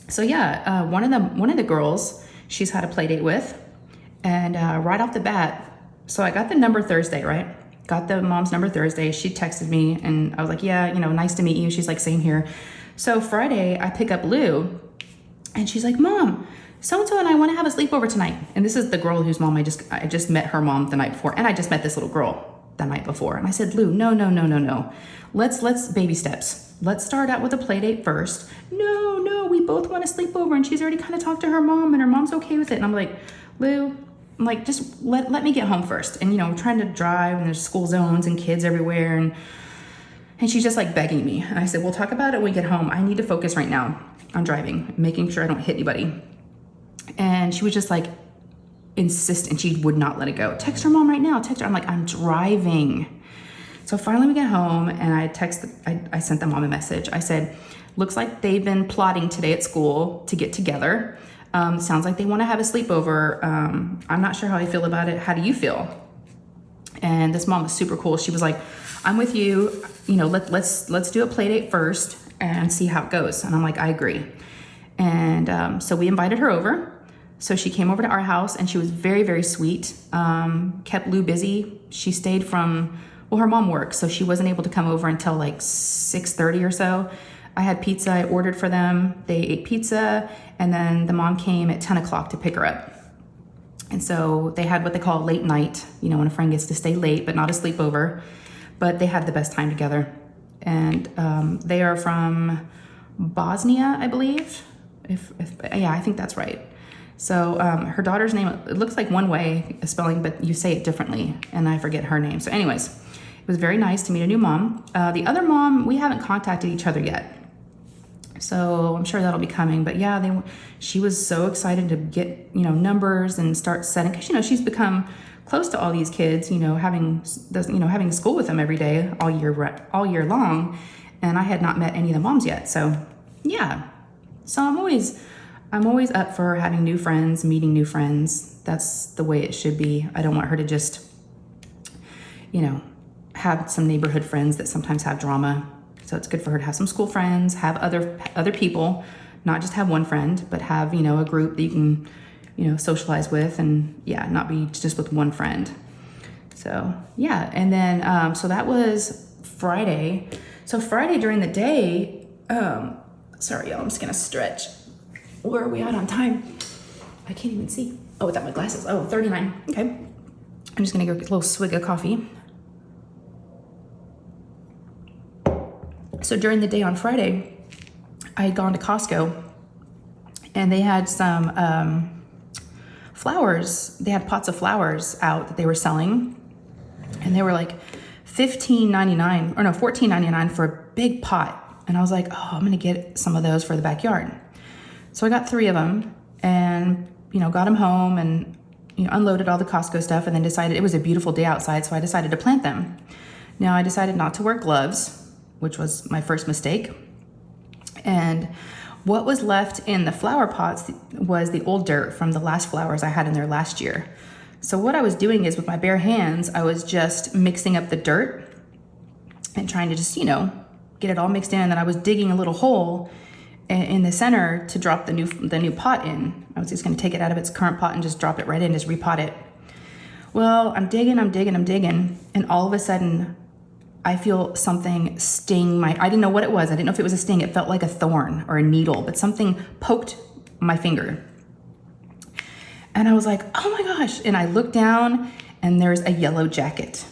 So yeah, one of the girls she's had a play date with, and right off the bat, so I got the number Thursday, right? Got the mom's number Thursday. She texted me and I was like, yeah, nice to meet you. She's like, same here. So Friday I pick up Lou and she's like, Mom, so-and-so and I want to have a sleepover tonight. And this is the girl whose mom I just met her mom the night before. And I just met this little girl the night before. And I said, Lou, no. Let's baby steps. Let's start out with a play date first. No, we both want to sleep over. And she's already kind of talked to her mom and her mom's okay with it. And I'm like, Lou, just let me get home first. And, I'm trying to drive and there's school zones and kids everywhere. And she's just like begging me. And I said, we'll talk about it when we get home. I need to focus right now on driving, making sure I don't hit anybody. And she was just like insistent. She would not let it go. Text her mom right now. Text her. I'm like, I'm driving. So finally we get home and I sent the mom a message. I said, looks like they've been plotting today at school to get together. Sounds like they want to have a sleepover. I'm not sure how I feel about it. How do you feel? And this mom was super cool. She was like, I'm with you. Let's do a play date first and see how it goes. And I'm like, I agree. And so we invited her over. So she came over to our house and she was very, very sweet. Kept Lou busy. She stayed her mom works, so she wasn't able to come over until like 6:30 or so. I had pizza, I ordered for them. They ate pizza, and then the mom came at 10 o'clock to pick her up. And so they had what they call late night, when a friend gets to stay late, but not a sleepover. But they had the best time together. And they are from Bosnia, I believe. Yeah, I think that's right. So her daughter's name, it looks like one way, a spelling, but you say it differently, and I forget her name. So anyways, it was very nice to meet a new mom. The other mom, we haven't contacted each other yet. So I'm sure that'll be coming. But yeah, she was so excited to get, numbers and start setting, because, she's become close to all these kids, having school with them every day, all year long. And I had not met any of the moms yet. So yeah, so I'm always up for having new friends, meeting new friends. That's the way it should be. I don't want her to just, have some neighborhood friends that sometimes have drama. So it's good for her to have some school friends, have other people, not just have one friend, but have, a group that you can, socialize with, and yeah, not be just with one friend. So yeah. And then, so that was Friday. So Friday during the day, sorry, y'all, I'm just going to stretch. Where are we at on time? I can't even see. Oh, without my glasses. Oh, 39. Okay. I'm just going to go get a little swig of coffee. So during the day on Friday, I had gone to Costco and they had some flowers. They had pots of flowers out that they were selling, and they were like $15.99 or no, $14.99 for a big pot. And I was like, oh, I'm gonna get some of those for the backyard. So I got 3 of them and, got them home and, unloaded all the Costco stuff, and then decided it was a beautiful day outside, so I decided to plant them. Now I decided not to wear gloves, which was my first mistake. And what was left in the flower pots was the old dirt from the last flowers I had in there last year. So what I was doing is with my bare hands, I was just mixing up the dirt and trying to just, get it all mixed in. And then I was digging a little hole in the center to drop the new pot in. I was just gonna take it out of its current pot and just drop it right in, just repot it. Well, I'm digging, and all of a sudden I feel something sting I didn't know what it was. I didn't know if it was a sting. It felt like a thorn or a needle, but something poked my finger. And I was like, oh my gosh. And I looked down and there's a yellow jacket.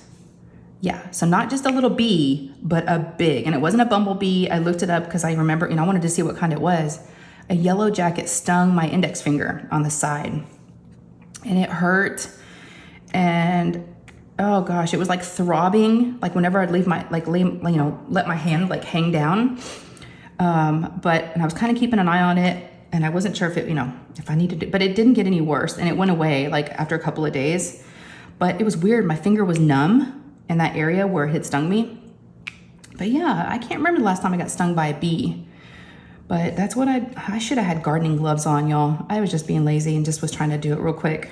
Yeah, so not just a little bee, but a big, and it wasn't a bumblebee. I looked it up because I remember, I wanted to see what kind it was. A yellow jacket stung my index finger on the side, and it hurt. And oh gosh, it was like throbbing, like whenever I'd let my hand like hang down. And I was kind of keeping an eye on it, and I wasn't sure if it, if I needed to, but it didn't get any worse, and it went away like after a couple of days. But it was weird. My finger was numb in that area where it had stung me. But yeah, I can't remember the last time I got stung by a bee. But that's what I should have had gardening gloves on, y'all. I was just being lazy and just was trying to do it real quick.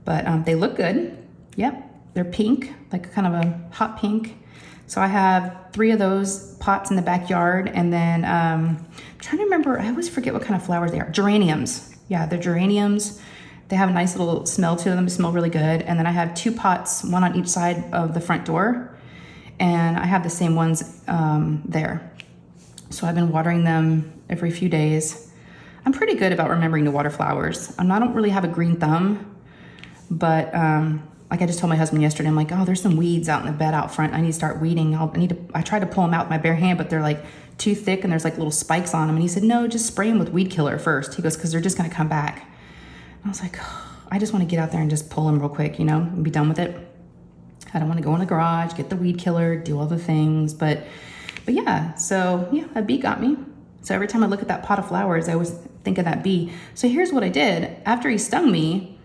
But they look good. Yep, they're pink, like kind of a hot pink. So I have 3 of those pots in the backyard. And then I'm trying to remember, I always forget what kind of flowers they are. Geraniums. Yeah, they're geraniums. They have a nice little smell to them. They smell really good. And then I have 2 pots, one on each side of the front door. And I have the same ones there. So I've been watering them every few days. I'm pretty good about remembering to water flowers. I don't really have a green thumb, but like I just told my husband yesterday, I'm like, oh, there's some weeds out in the bed out front. I need to start weeding. I tried to pull them out with my bare hand, but they're like too thick and there's like little spikes on them. And he said, no, just spray them with weed killer first. He goes, because they're just gonna come back. I was like, oh, I just want to get out there and just pull them real quick, and be done with it. I don't want to go in the garage, get the weed killer, do all the things, but yeah. So yeah, a bee got me. So every time I look at that pot of flowers, I always think of that bee. So here's what I did. After he stung me,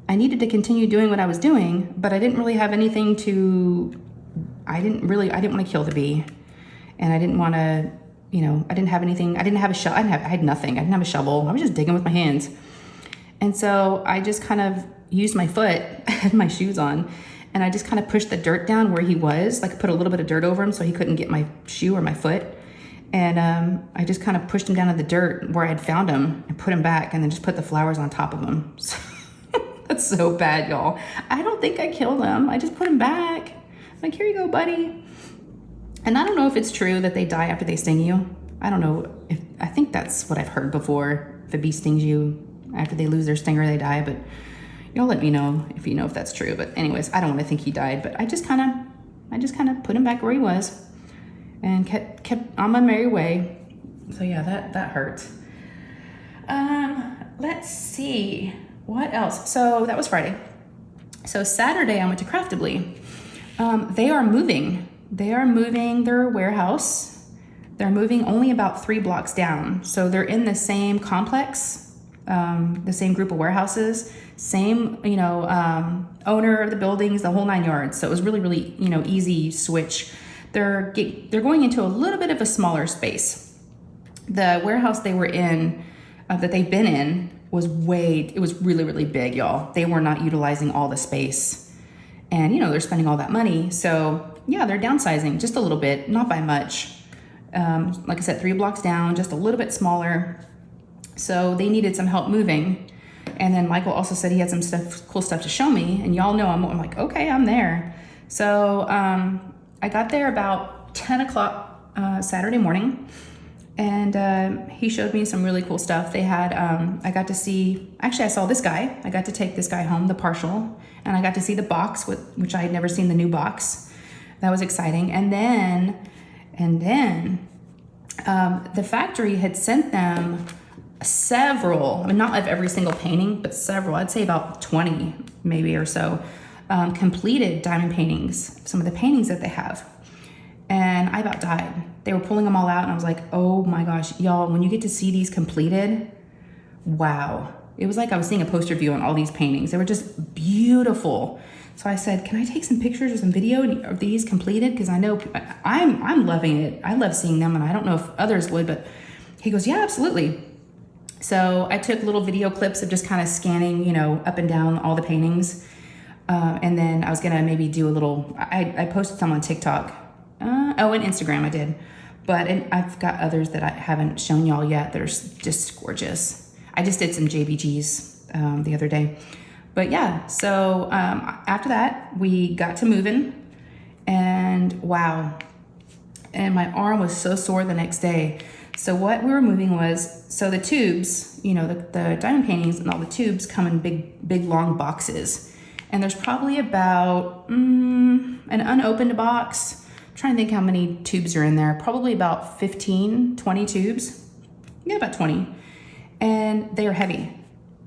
I needed to continue doing what I was doing, but I didn't really have anything I didn't want to kill the bee, and I didn't want to, I didn't have anything. I didn't have a shovel. I had nothing. I didn't have a shovel. I was just digging with my hands. And so I just kind of used my foot, I had my shoes on, and I just kind of pushed the dirt down where he was, like put a little bit of dirt over him so he couldn't get my shoe or my foot. And I just kind of pushed him down in the dirt where I had found him and put him back, and then just put the flowers on top of him. So, that's so bad, y'all. I don't think I killed him. I just put him back. I'm like, here you go, buddy. And I don't know if it's true that they die after they sting you. I don't know. I think that's what I've heard before. If a bee stings you, after they lose their stinger, they die. But y'all let me know if that's true. But anyways, I don't want to think he died. But I just kind of put him back where he was and kept on my merry way. So yeah, that hurt. Let's see what else. So that was Friday. So Saturday I went to Craftibly. They are moving their warehouse. They're moving only about 3 blocks down. So they're in the same complex, the same group of warehouses, same, owner of the buildings, the whole 9 yards. So it was really, really, easy switch. They're going into a little bit of a smaller space. The warehouse they were in, that they've been in, it was really, really big, y'all. They were not utilizing all the space. And, they're spending all that money. So yeah, they're downsizing just a little bit, not by much. Like I said, 3 blocks down, just a little bit smaller. So they needed some help moving. And then Michael also said he had some cool stuff to show me. And y'all know I'm like, okay, I'm there. So I got there about 10 o'clock Saturday morning. And he showed me some really cool stuff. They had, I saw this guy. I got to take this guy home, the partial. And I got to see the box, which I had never seen the new box. That was exciting. And then the factory had sent them several, I mean, not of every single painting, but several, I'd say about 20 maybe or so, completed diamond paintings, some of the paintings that they have. And I about died. They were pulling them all out and I was like, oh my gosh, y'all, when you get to see these completed, wow. It was like I was seeing a poster view on all these paintings. They were just beautiful. So I said, can I take some pictures or some video of these completed? Because I know I'm loving it. I love seeing them and I don't know if others would, but he goes, yeah, absolutely. So I took little video clips of just kind of scanning, you know, up and down all the paintings. And then I was gonna maybe do a little, I posted some on TikTok. And Instagram I did. But I've got others that I haven't shown y'all yet that are just gorgeous. I just did some JBGs the other day. But yeah, so after that, we got to moving. And wow. And my arm was so sore the next day. So what we were moving was, so the tubes, you know, the diamond paintings and all the tubes come in big long boxes. And there's probably about an unopened box. I'm trying to think how many tubes are in there. Probably about 15, 20 tubes. Yeah, about 20. And they are heavy.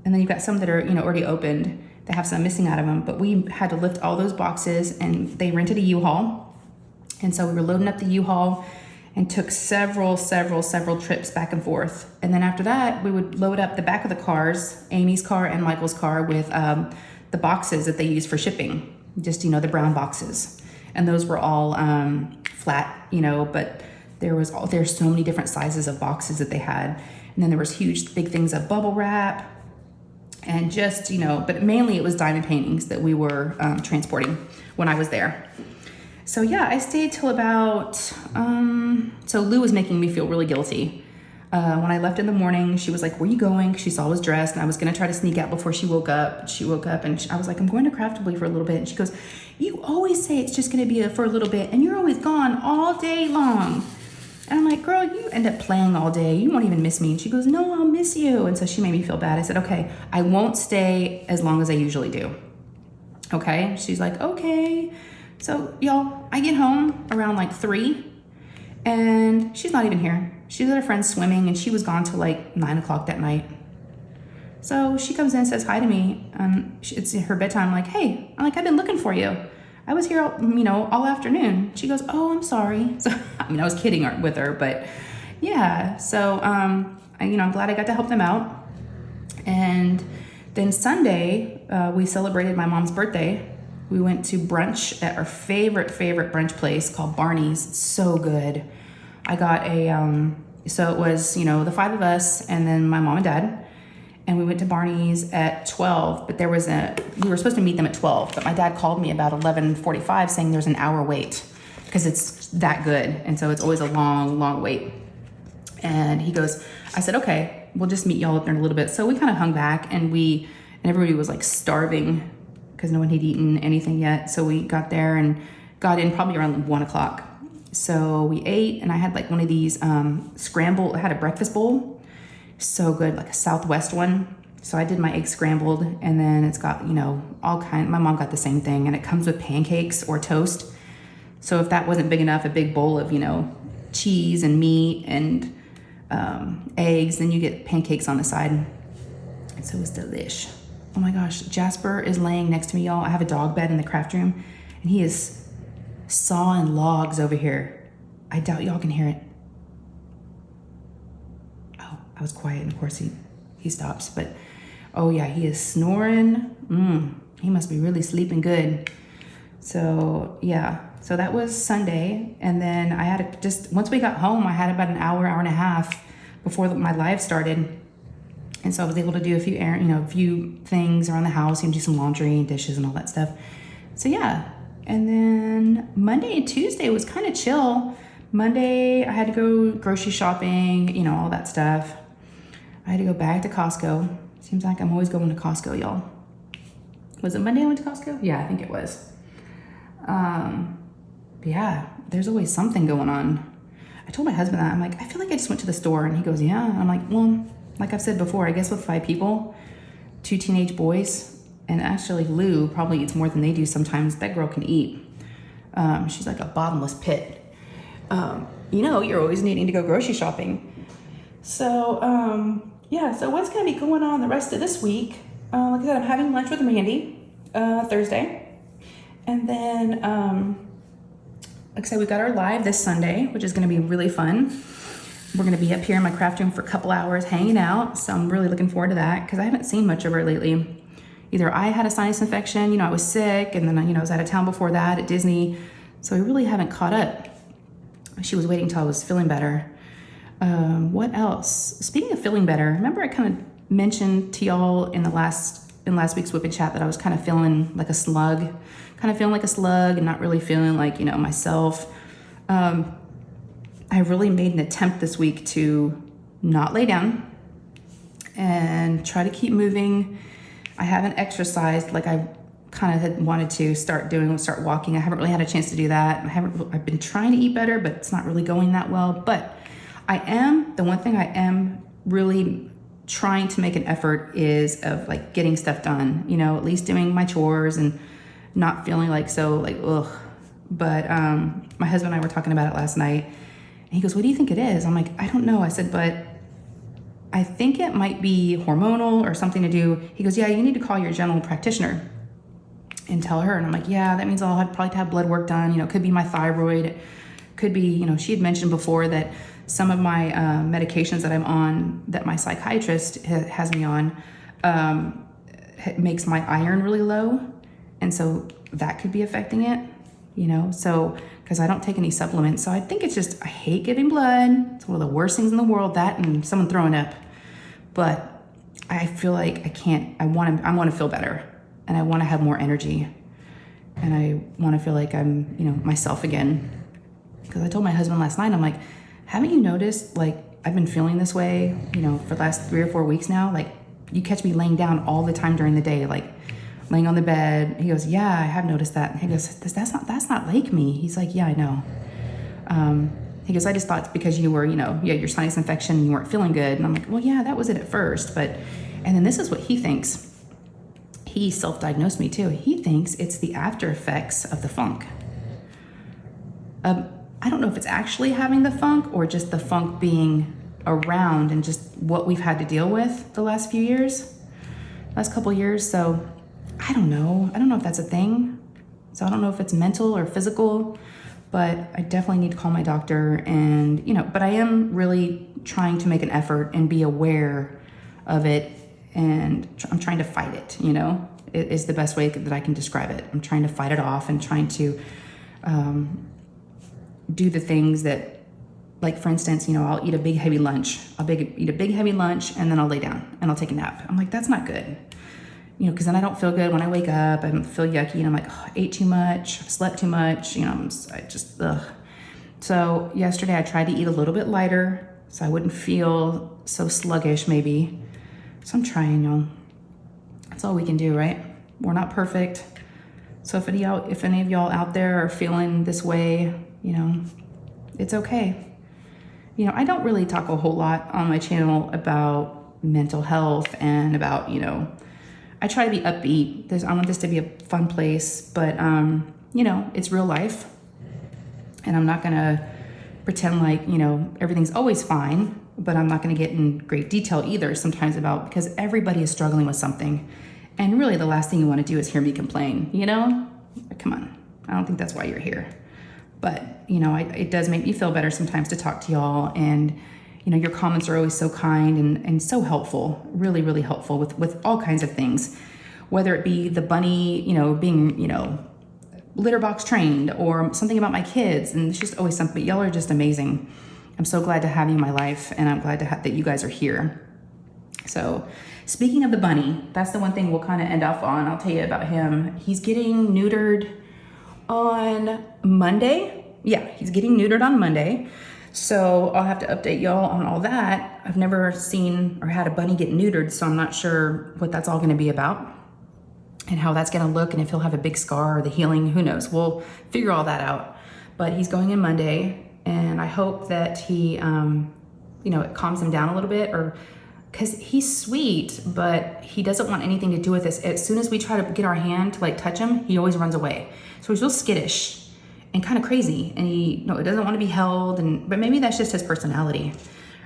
And then you've got some that are, you know, already opened. They have some missing out of them. But we had to lift all those boxes and they rented a U-Haul. And so we were loading up the U-Haul and took several trips back and forth. And then after that, we would load up the back of the cars, Amy's car and Michael's car, with the boxes that they use for shipping, just, you know, the brown boxes. And those were all flat, you know, but there's so many different sizes of boxes that they had. And then there was huge, big things of bubble wrap and just, you know, but mainly it was diamond paintings that we were transporting when I was there. So yeah, I stayed till about, so Lou was making me feel really guilty. When I left in the morning, she was like, where are you going? She saw I was dressed and I was gonna try to sneak out before she woke up. She woke up and I was like, I'm going to Craftibly for a little bit. And she goes, you always say it's just gonna be for a little bit and you're always gone all day long. And I'm like, girl, you end up playing all day. You won't even miss me. And she goes, no, I'll miss you. And so she made me feel bad. I said, okay, I won't stay as long as I usually do. Okay, she's like, okay. So y'all, I get home around like 3 and she's not even here. She's at her friend's swimming and she was gone till like 9 o'clock that night. So she comes in and says hi to me. It's her bedtime. I'm like, hey, I've been looking for you. I was here, all afternoon. She goes, oh, I'm sorry. So, I was kidding with her, but yeah. So, I'm glad I got to help them out. And then Sunday, we celebrated my mom's birthday. We went to brunch at our favorite brunch place called Barney's. It's so good. I got so it was, the 5 of us and then my mom and dad. And we went to Barney's at 12, but we were supposed to meet them at 12, but my dad called me about 11:45 saying there's an hour wait because it's that good. And so it's always a long wait. And he goes, I said, okay, we'll just meet y'all up there in a little bit. So we kind of hung back and everybody was like starving because no one had eaten anything yet. So we got there and got in probably around 1 o'clock. So we ate and I had like one of these I had a breakfast bowl. So good, like a Southwest one. So I did my egg scrambled and then it's got, all kind. My mom got the same thing and it comes with pancakes or toast. So if that wasn't big enough, a big bowl of, cheese and meat and eggs, then you get pancakes on the side. And so it was delish. Oh my gosh, Jasper is laying next to me, y'all. I have a dog bed in the craft room and he is sawing logs over here. I doubt y'all can hear it. I was quiet, and of course he stops, but oh yeah, he is snoring. He must be really sleeping good. So yeah, so that was Sunday, and then I had once we got home, I had about an hour and a half before my live started, and so I was able to do a few things around the house and do some laundry and dishes and all that stuff. So yeah, and then Monday and Tuesday was kind of chill. Monday I had to go grocery shopping, all that stuff. I had to go back to Costco. Seems like I'm always going to Costco, y'all. Was it Monday I went to Costco? Yeah, I think it was. Yeah, there's always something going on. I told my husband that. I'm like, I feel like I just went to the store. And he goes, yeah. I'm like, well, like I've said before, I guess with 5 people, 2 teenage boys, and actually Lou probably eats more than they do sometimes. That girl can eat. She's like a bottomless pit. You're always needing to go grocery shopping. So yeah, so what's going to be going on the rest of this week? Like I said, I'm having lunch with Randy Thursday. And then, like I said, we got our live this Sunday, which is going to be really fun. We're going to be up here in my craft room for a couple hours hanging out. So I'm really looking forward to that because I haven't seen much of her lately. Either I had a sinus infection, I was sick, and then, I was out of town before that at Disney. So we really haven't caught up. She was waiting till I was feeling better. What else? Speaking of feeling better, remember I kind of mentioned to y'all in last week's Whip and Chat that I was kind of feeling like a slug, and not really feeling like, myself. I really made an attempt this week to not lay down and try to keep moving. I haven't exercised like I kind of had wanted to start walking. I haven't really had a chance to do that. I've been trying to eat better, but it's not really going that well. But the one thing I am really trying to make an effort is of like getting stuff done, at least doing my chores and not feeling like ugh. But my husband and I were talking about it last night and he goes, "What do you think it is?" I'm like, "I don't know." I said, "But I think it might be hormonal or something to do." He goes, "Yeah, you need to call your general practitioner and tell her." And I'm like, "Yeah, that means I'll probably have blood work done. It could be my thyroid. It could be, she had mentioned before that some of my medications that I'm on, that my psychiatrist has me on, makes my iron really low. And so that could be affecting it, so because I don't take any supplements. So I think it's just, I hate giving blood. It's one of the worst things in the world, that and someone throwing up. But I feel like I want to feel better and I want to have more energy and I want to feel like I'm, myself again. Because I told my husband last night, I'm like, "Haven't you noticed, like, I've been feeling this way, for the last 3 or 4 weeks now? Like, you catch me laying down all the time during the day, like laying on the bed." He goes, "Yeah, I have noticed that." He goes, that's not like me." He's like, "Yeah, I know." He goes, "I just thought it's because you were, you had your sinus infection and you weren't feeling good." And I'm like, "Well, yeah, that was it at first." And then this is what he thinks. He self-diagnosed me too. He thinks it's the after effects of the funk. I don't know if it's actually having the funk or just the funk being around and just what we've had to deal with the last couple years. So I don't know. I don't know if that's a thing. So I don't know if it's mental or physical, but I definitely need to call my doctor and, but I am really trying to make an effort and be aware of it. And I'm trying to fight it, it is the best way that I can describe it. I'm trying to fight it off and trying to, do the things that, like for instance, I'll eat a big heavy lunch. Eat a big heavy lunch and then I'll lay down and I'll take a nap. I'm like, that's not good. Because then I don't feel good when I wake up. I feel yucky and I'm like, oh, I ate too much, slept too much. I just, ugh. So yesterday I tried to eat a little bit lighter so I wouldn't feel so sluggish maybe. So I'm trying, y'all. That's all we can do, right? We're not perfect. So if any of y'all out there are feeling this way, it's okay. I don't really talk a whole lot on my channel about mental health and about, I try to be upbeat. I want this to be a fun place, but, it's real life. And I'm not going to pretend like, everything's always fine, but I'm not going to get in great detail either sometimes because everybody is struggling with something. And really the last thing you want to do is hear me complain, Come on. I don't think that's why you're here. But, it does make me feel better sometimes to talk to y'all. And, your comments are always so kind and so helpful, really, really helpful with all kinds of things, whether it be the bunny, being, litter box trained or something about my kids. And it's just always something, but y'all are just amazing. I'm so glad to have you in my life and I'm glad that you guys are here. So speaking of the bunny, that's the one thing we'll kind of end off on. I'll tell you about him. He's getting neutered on Monday. Yeah, he's getting neutered on Monday. So I'll have to update y'all on all that. I've never seen or had a bunny get neutered, so I'm not sure what that's all going to be about and how that's going to look and if he'll have a big scar or the healing, who knows. We'll figure all that out. But he's going in Monday and I hope that he, it calms him down a little bit because he's sweet, but he doesn't want anything to do with this. As soon as we try to get our hand to touch him, he always runs away. So he's real skittish and kind of crazy, and he doesn't want to be held. But maybe that's just his personality.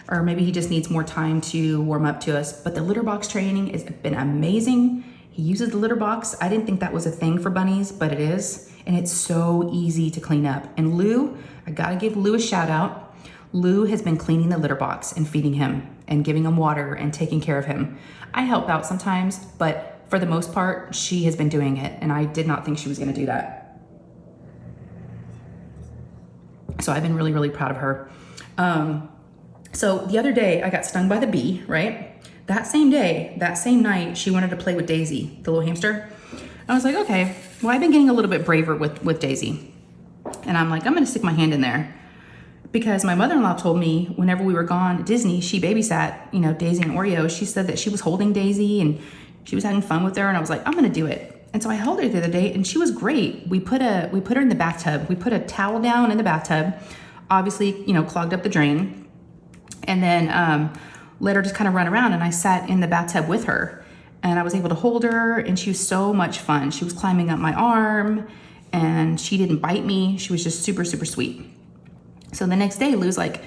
or maybe he just needs more time to warm up to us. But the litter box training has been amazing. He uses the litter box. I didn't think that was a thing for bunnies, but it is. And it's so easy to clean up. And Lou, I gotta give Lou a shout out. Lou has been cleaning the litter box and feeding him and giving him water and taking care of him. I help out sometimes, but for the most part, she has been doing it. And I did not think she was gonna do that. So I've been really, really proud of her. So the other day I got stung by the bee, right? That same day, that same night, she wanted to play with Daisy, the little hamster. I was like, okay, well, I've been getting a little bit braver with Daisy. And I'm like, I'm gonna stick my hand in there. Because my mother-in-law told me whenever we were gone at Disney, she babysat, you know, Daisy and Oreo. She said that she was holding Daisy and she was having fun with her. And I was like, I'm gonna do it. And so I held her the other day and she was great. We put her in the bathtub. We put a towel down in the bathtub, obviously, you know, clogged up the drain. And then let her just kind of run around. And I sat in the bathtub with her. And I was able to hold her, and she was so much fun. She was climbing up my arm, and she didn't bite me. She was just super, super sweet. So the next day, Lou's like,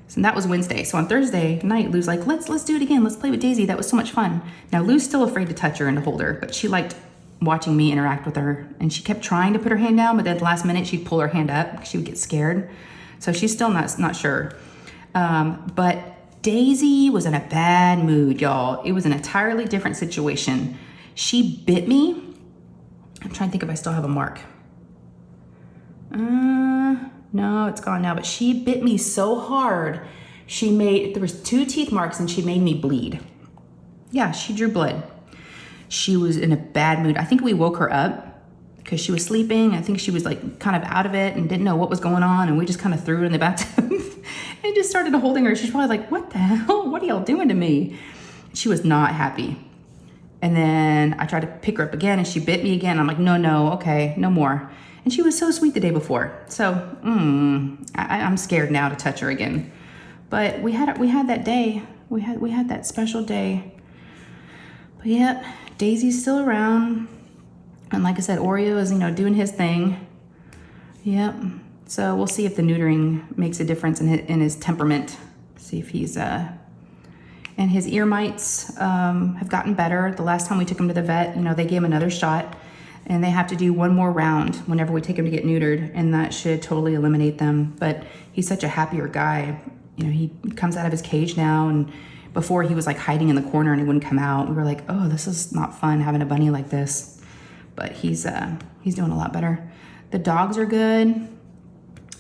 so that was Wednesday. So on Thursday night, Lou's like, let's do it again. Let's play with Daisy. That was so much fun. Now Lou's still afraid to touch her and to hold her, but she liked watching me interact with her. And she kept trying to put her hand down, but then at the last minute, she'd pull her hand up because she would get scared. So she's still not sure. But Daisy was in a bad mood, y'all. It was an entirely different situation. She bit me. I'm trying to think if I still have a mark. No, it's gone now, but she bit me so hard. There was 2 teeth marks and she made me bleed. Yeah, she drew blood. She was in a bad mood. I think we woke her up because she was sleeping. I think she was like kind of out of it and didn't know what was going on. And we just kind of threw her in the bathtub. And just started holding her. She's probably like, what the hell? What are y'all doing to me? She was not happy. And then I tried to pick her up again and she bit me again. I'm like, no, okay, no more. And she was so sweet the day before. So I'm scared now to touch her again. But we had that day. We had that special day. But yep, Daisy's still around. And like I said, Oreo is, doing his thing. Yep. So we'll see if the neutering makes a difference in his temperament. See if he's, and his ear mites have gotten better. The last time we took him to the vet, they gave him another shot and they have to do one more round whenever we take him to get neutered, and that should totally eliminate them. But he's such a happier guy. He comes out of his cage now, and before he was like hiding in the corner and he wouldn't come out. We were like, oh, this is not fun having a bunny like this. But he's doing a lot better. The dogs are good.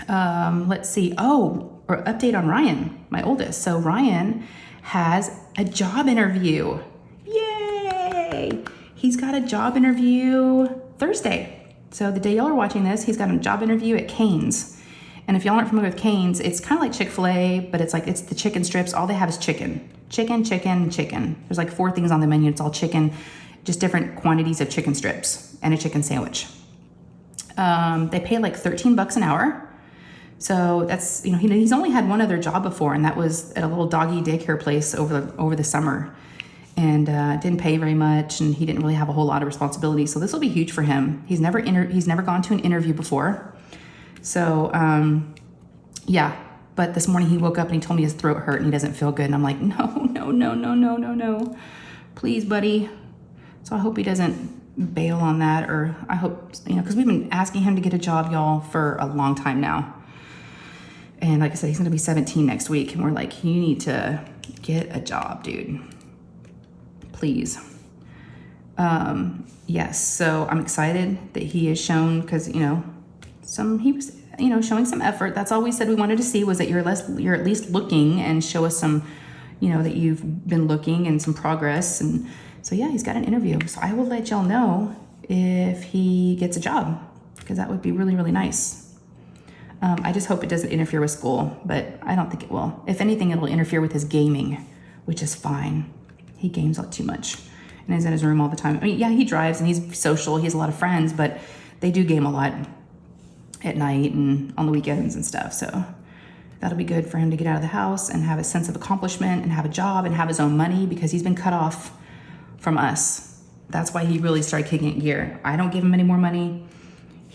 Let's see. Oh, or update on Ryan, my oldest. So Ryan has a job interview. Yay! He's got a job interview Thursday. So the day y'all are watching this, he's got a job interview at Cane's. And if y'all aren't familiar with Cane's, it's kind of like Chick-fil-A, but it's the chicken strips. All they have is chicken. Chicken, chicken, chicken. There's like 4 things on the menu. It's all chicken, just different quantities of chicken strips and a chicken sandwich. They pay like $13 an hour. So that's, he's only had one other job before, and that was at a little doggy daycare place over the summer, and didn't pay very much, and he didn't really have a whole lot of responsibility. So this will be huge for him. He's never gone to an interview before. So yeah, but this morning he woke up and he told me his throat hurt and he doesn't feel good, and I'm like, no, please, buddy. So I hope he doesn't bail on that, or I hope, because we've been asking him to get a job, y'all, for a long time now. And like I said, he's gonna be 17 next week. And we're like, you need to get a job, dude. Please. Yes, so I'm excited that he has shown, because, he was, showing some effort. That's all we said we wanted to see, was that you're at least looking, and show us some, that you've been looking, and some progress. And so yeah, he's got an interview. So I will let y'all know if he gets a job, because that would be really, really nice. I just hope it doesn't interfere with school, but I don't think it will. If anything, it'll interfere with his gaming, which is fine. He games too much and is in his room all the time. I mean, yeah, he drives and he's social. He has a lot of friends, but they do game a lot at night and on the weekends and stuff. So that'll be good for him to get out of the house and have a sense of accomplishment and have a job and have his own money, because he's been cut off from us. That's why he really started kicking it gear. I don't give him any more money.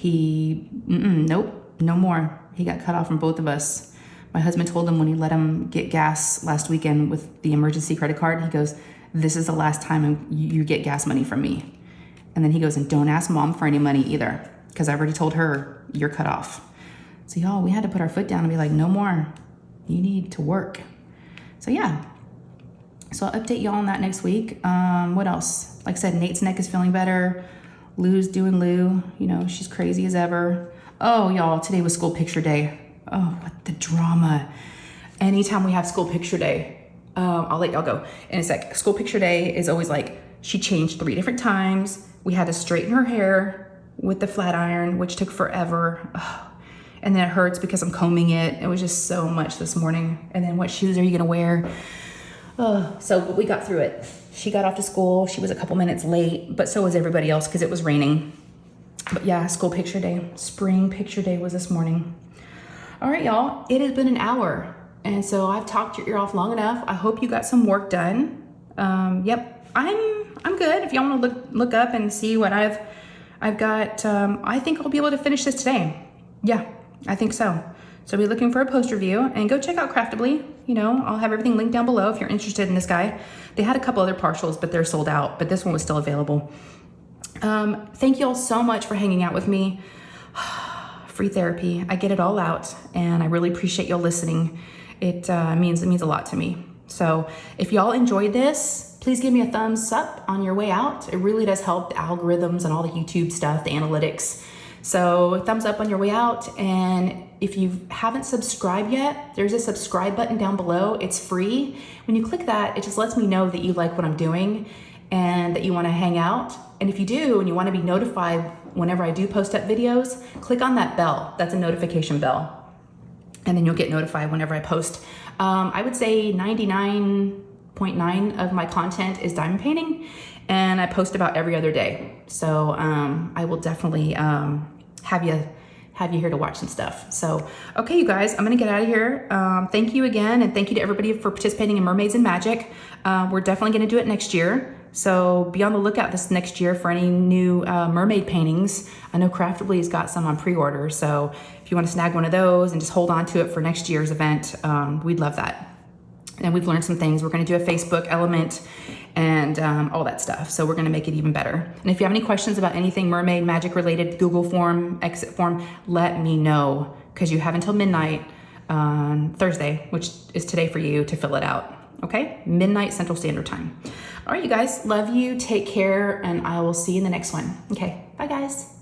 Nope. No more. He got cut off from both of us. My husband told him when he let him get gas last weekend with the emergency credit card, he goes, this is the last time you get gas money from me. And then he goes, and don't ask mom for any money either, because I already told her you're cut off. So y'all, we had to put our foot down and be like, no more, you need to work. So yeah, so I'll update y'all on that next week. What else? Like I said, Nate's neck is feeling better. Lou's doing Lou, you know, she's crazy as ever. Oh y'all, today was school picture day. Oh, what the drama. Anytime we have school picture day, I'll let y'all go in a sec. School picture day is always like, she changed 3 different times. We had to straighten her hair with the flat iron, which took forever. Oh. And then it hurts because I'm combing it. It was just so much this morning. And then what shoes are you gonna wear? Oh, so but we got through it. She got off to school. She was a couple minutes late, but so was everybody else because it was raining. But yeah, school picture day, spring picture day was this morning. All right, y'all, it has been an hour. And so I've talked your ear off long enough. I hope you got some work done. Yep, I'm good. If y'all want to look up and see what I've got, I think I'll be able to finish this today. Yeah, I think so. So be looking for a post review and go check out Craftibly. You know, I'll have everything linked down below if you're interested in this guy. They had a couple other partials, but they're sold out, but this one was still available. Thank you all so much for hanging out with me. Free therapy. I get it all out and I really appreciate y'all listening. It means a lot to me. So if y'all enjoyed this, please give me a thumbs up on your way out. It really does help the algorithms and all the YouTube stuff, the analytics. So thumbs up on your way out. And if you haven't subscribed yet, there's a subscribe button down below. It's free. When you click that, it just lets me know that you like what I'm doing and that you want to hang out. And if you do, and you want to be notified whenever I do post up videos, click on that bell. That's a notification bell. And then you'll get notified whenever I post. I would say 99.9 of my content is diamond painting, and I post about every other day. So I will definitely have you here to watch some stuff. So, okay, you guys, I'm gonna get out of here. Thank you again, and thank you to everybody for participating in Mermaids and Magic. We're definitely gonna do it next year. So be on the lookout this next year for any new mermaid paintings. I know Craftibly has got some on pre-order. So if you want to snag one of those and just hold on to it for next year's event, we'd love that. And we've learned some things. We're going to do a Facebook element and all that stuff. So we're going to make it even better. And if you have any questions about anything mermaid, magic related, Google form, exit form, let me know, because you have until midnight on Thursday, which is today for you, to fill it out. Okay? Midnight Central Standard Time. All right, you guys, love you, take care, and I will see you in the next one. Okay, bye guys.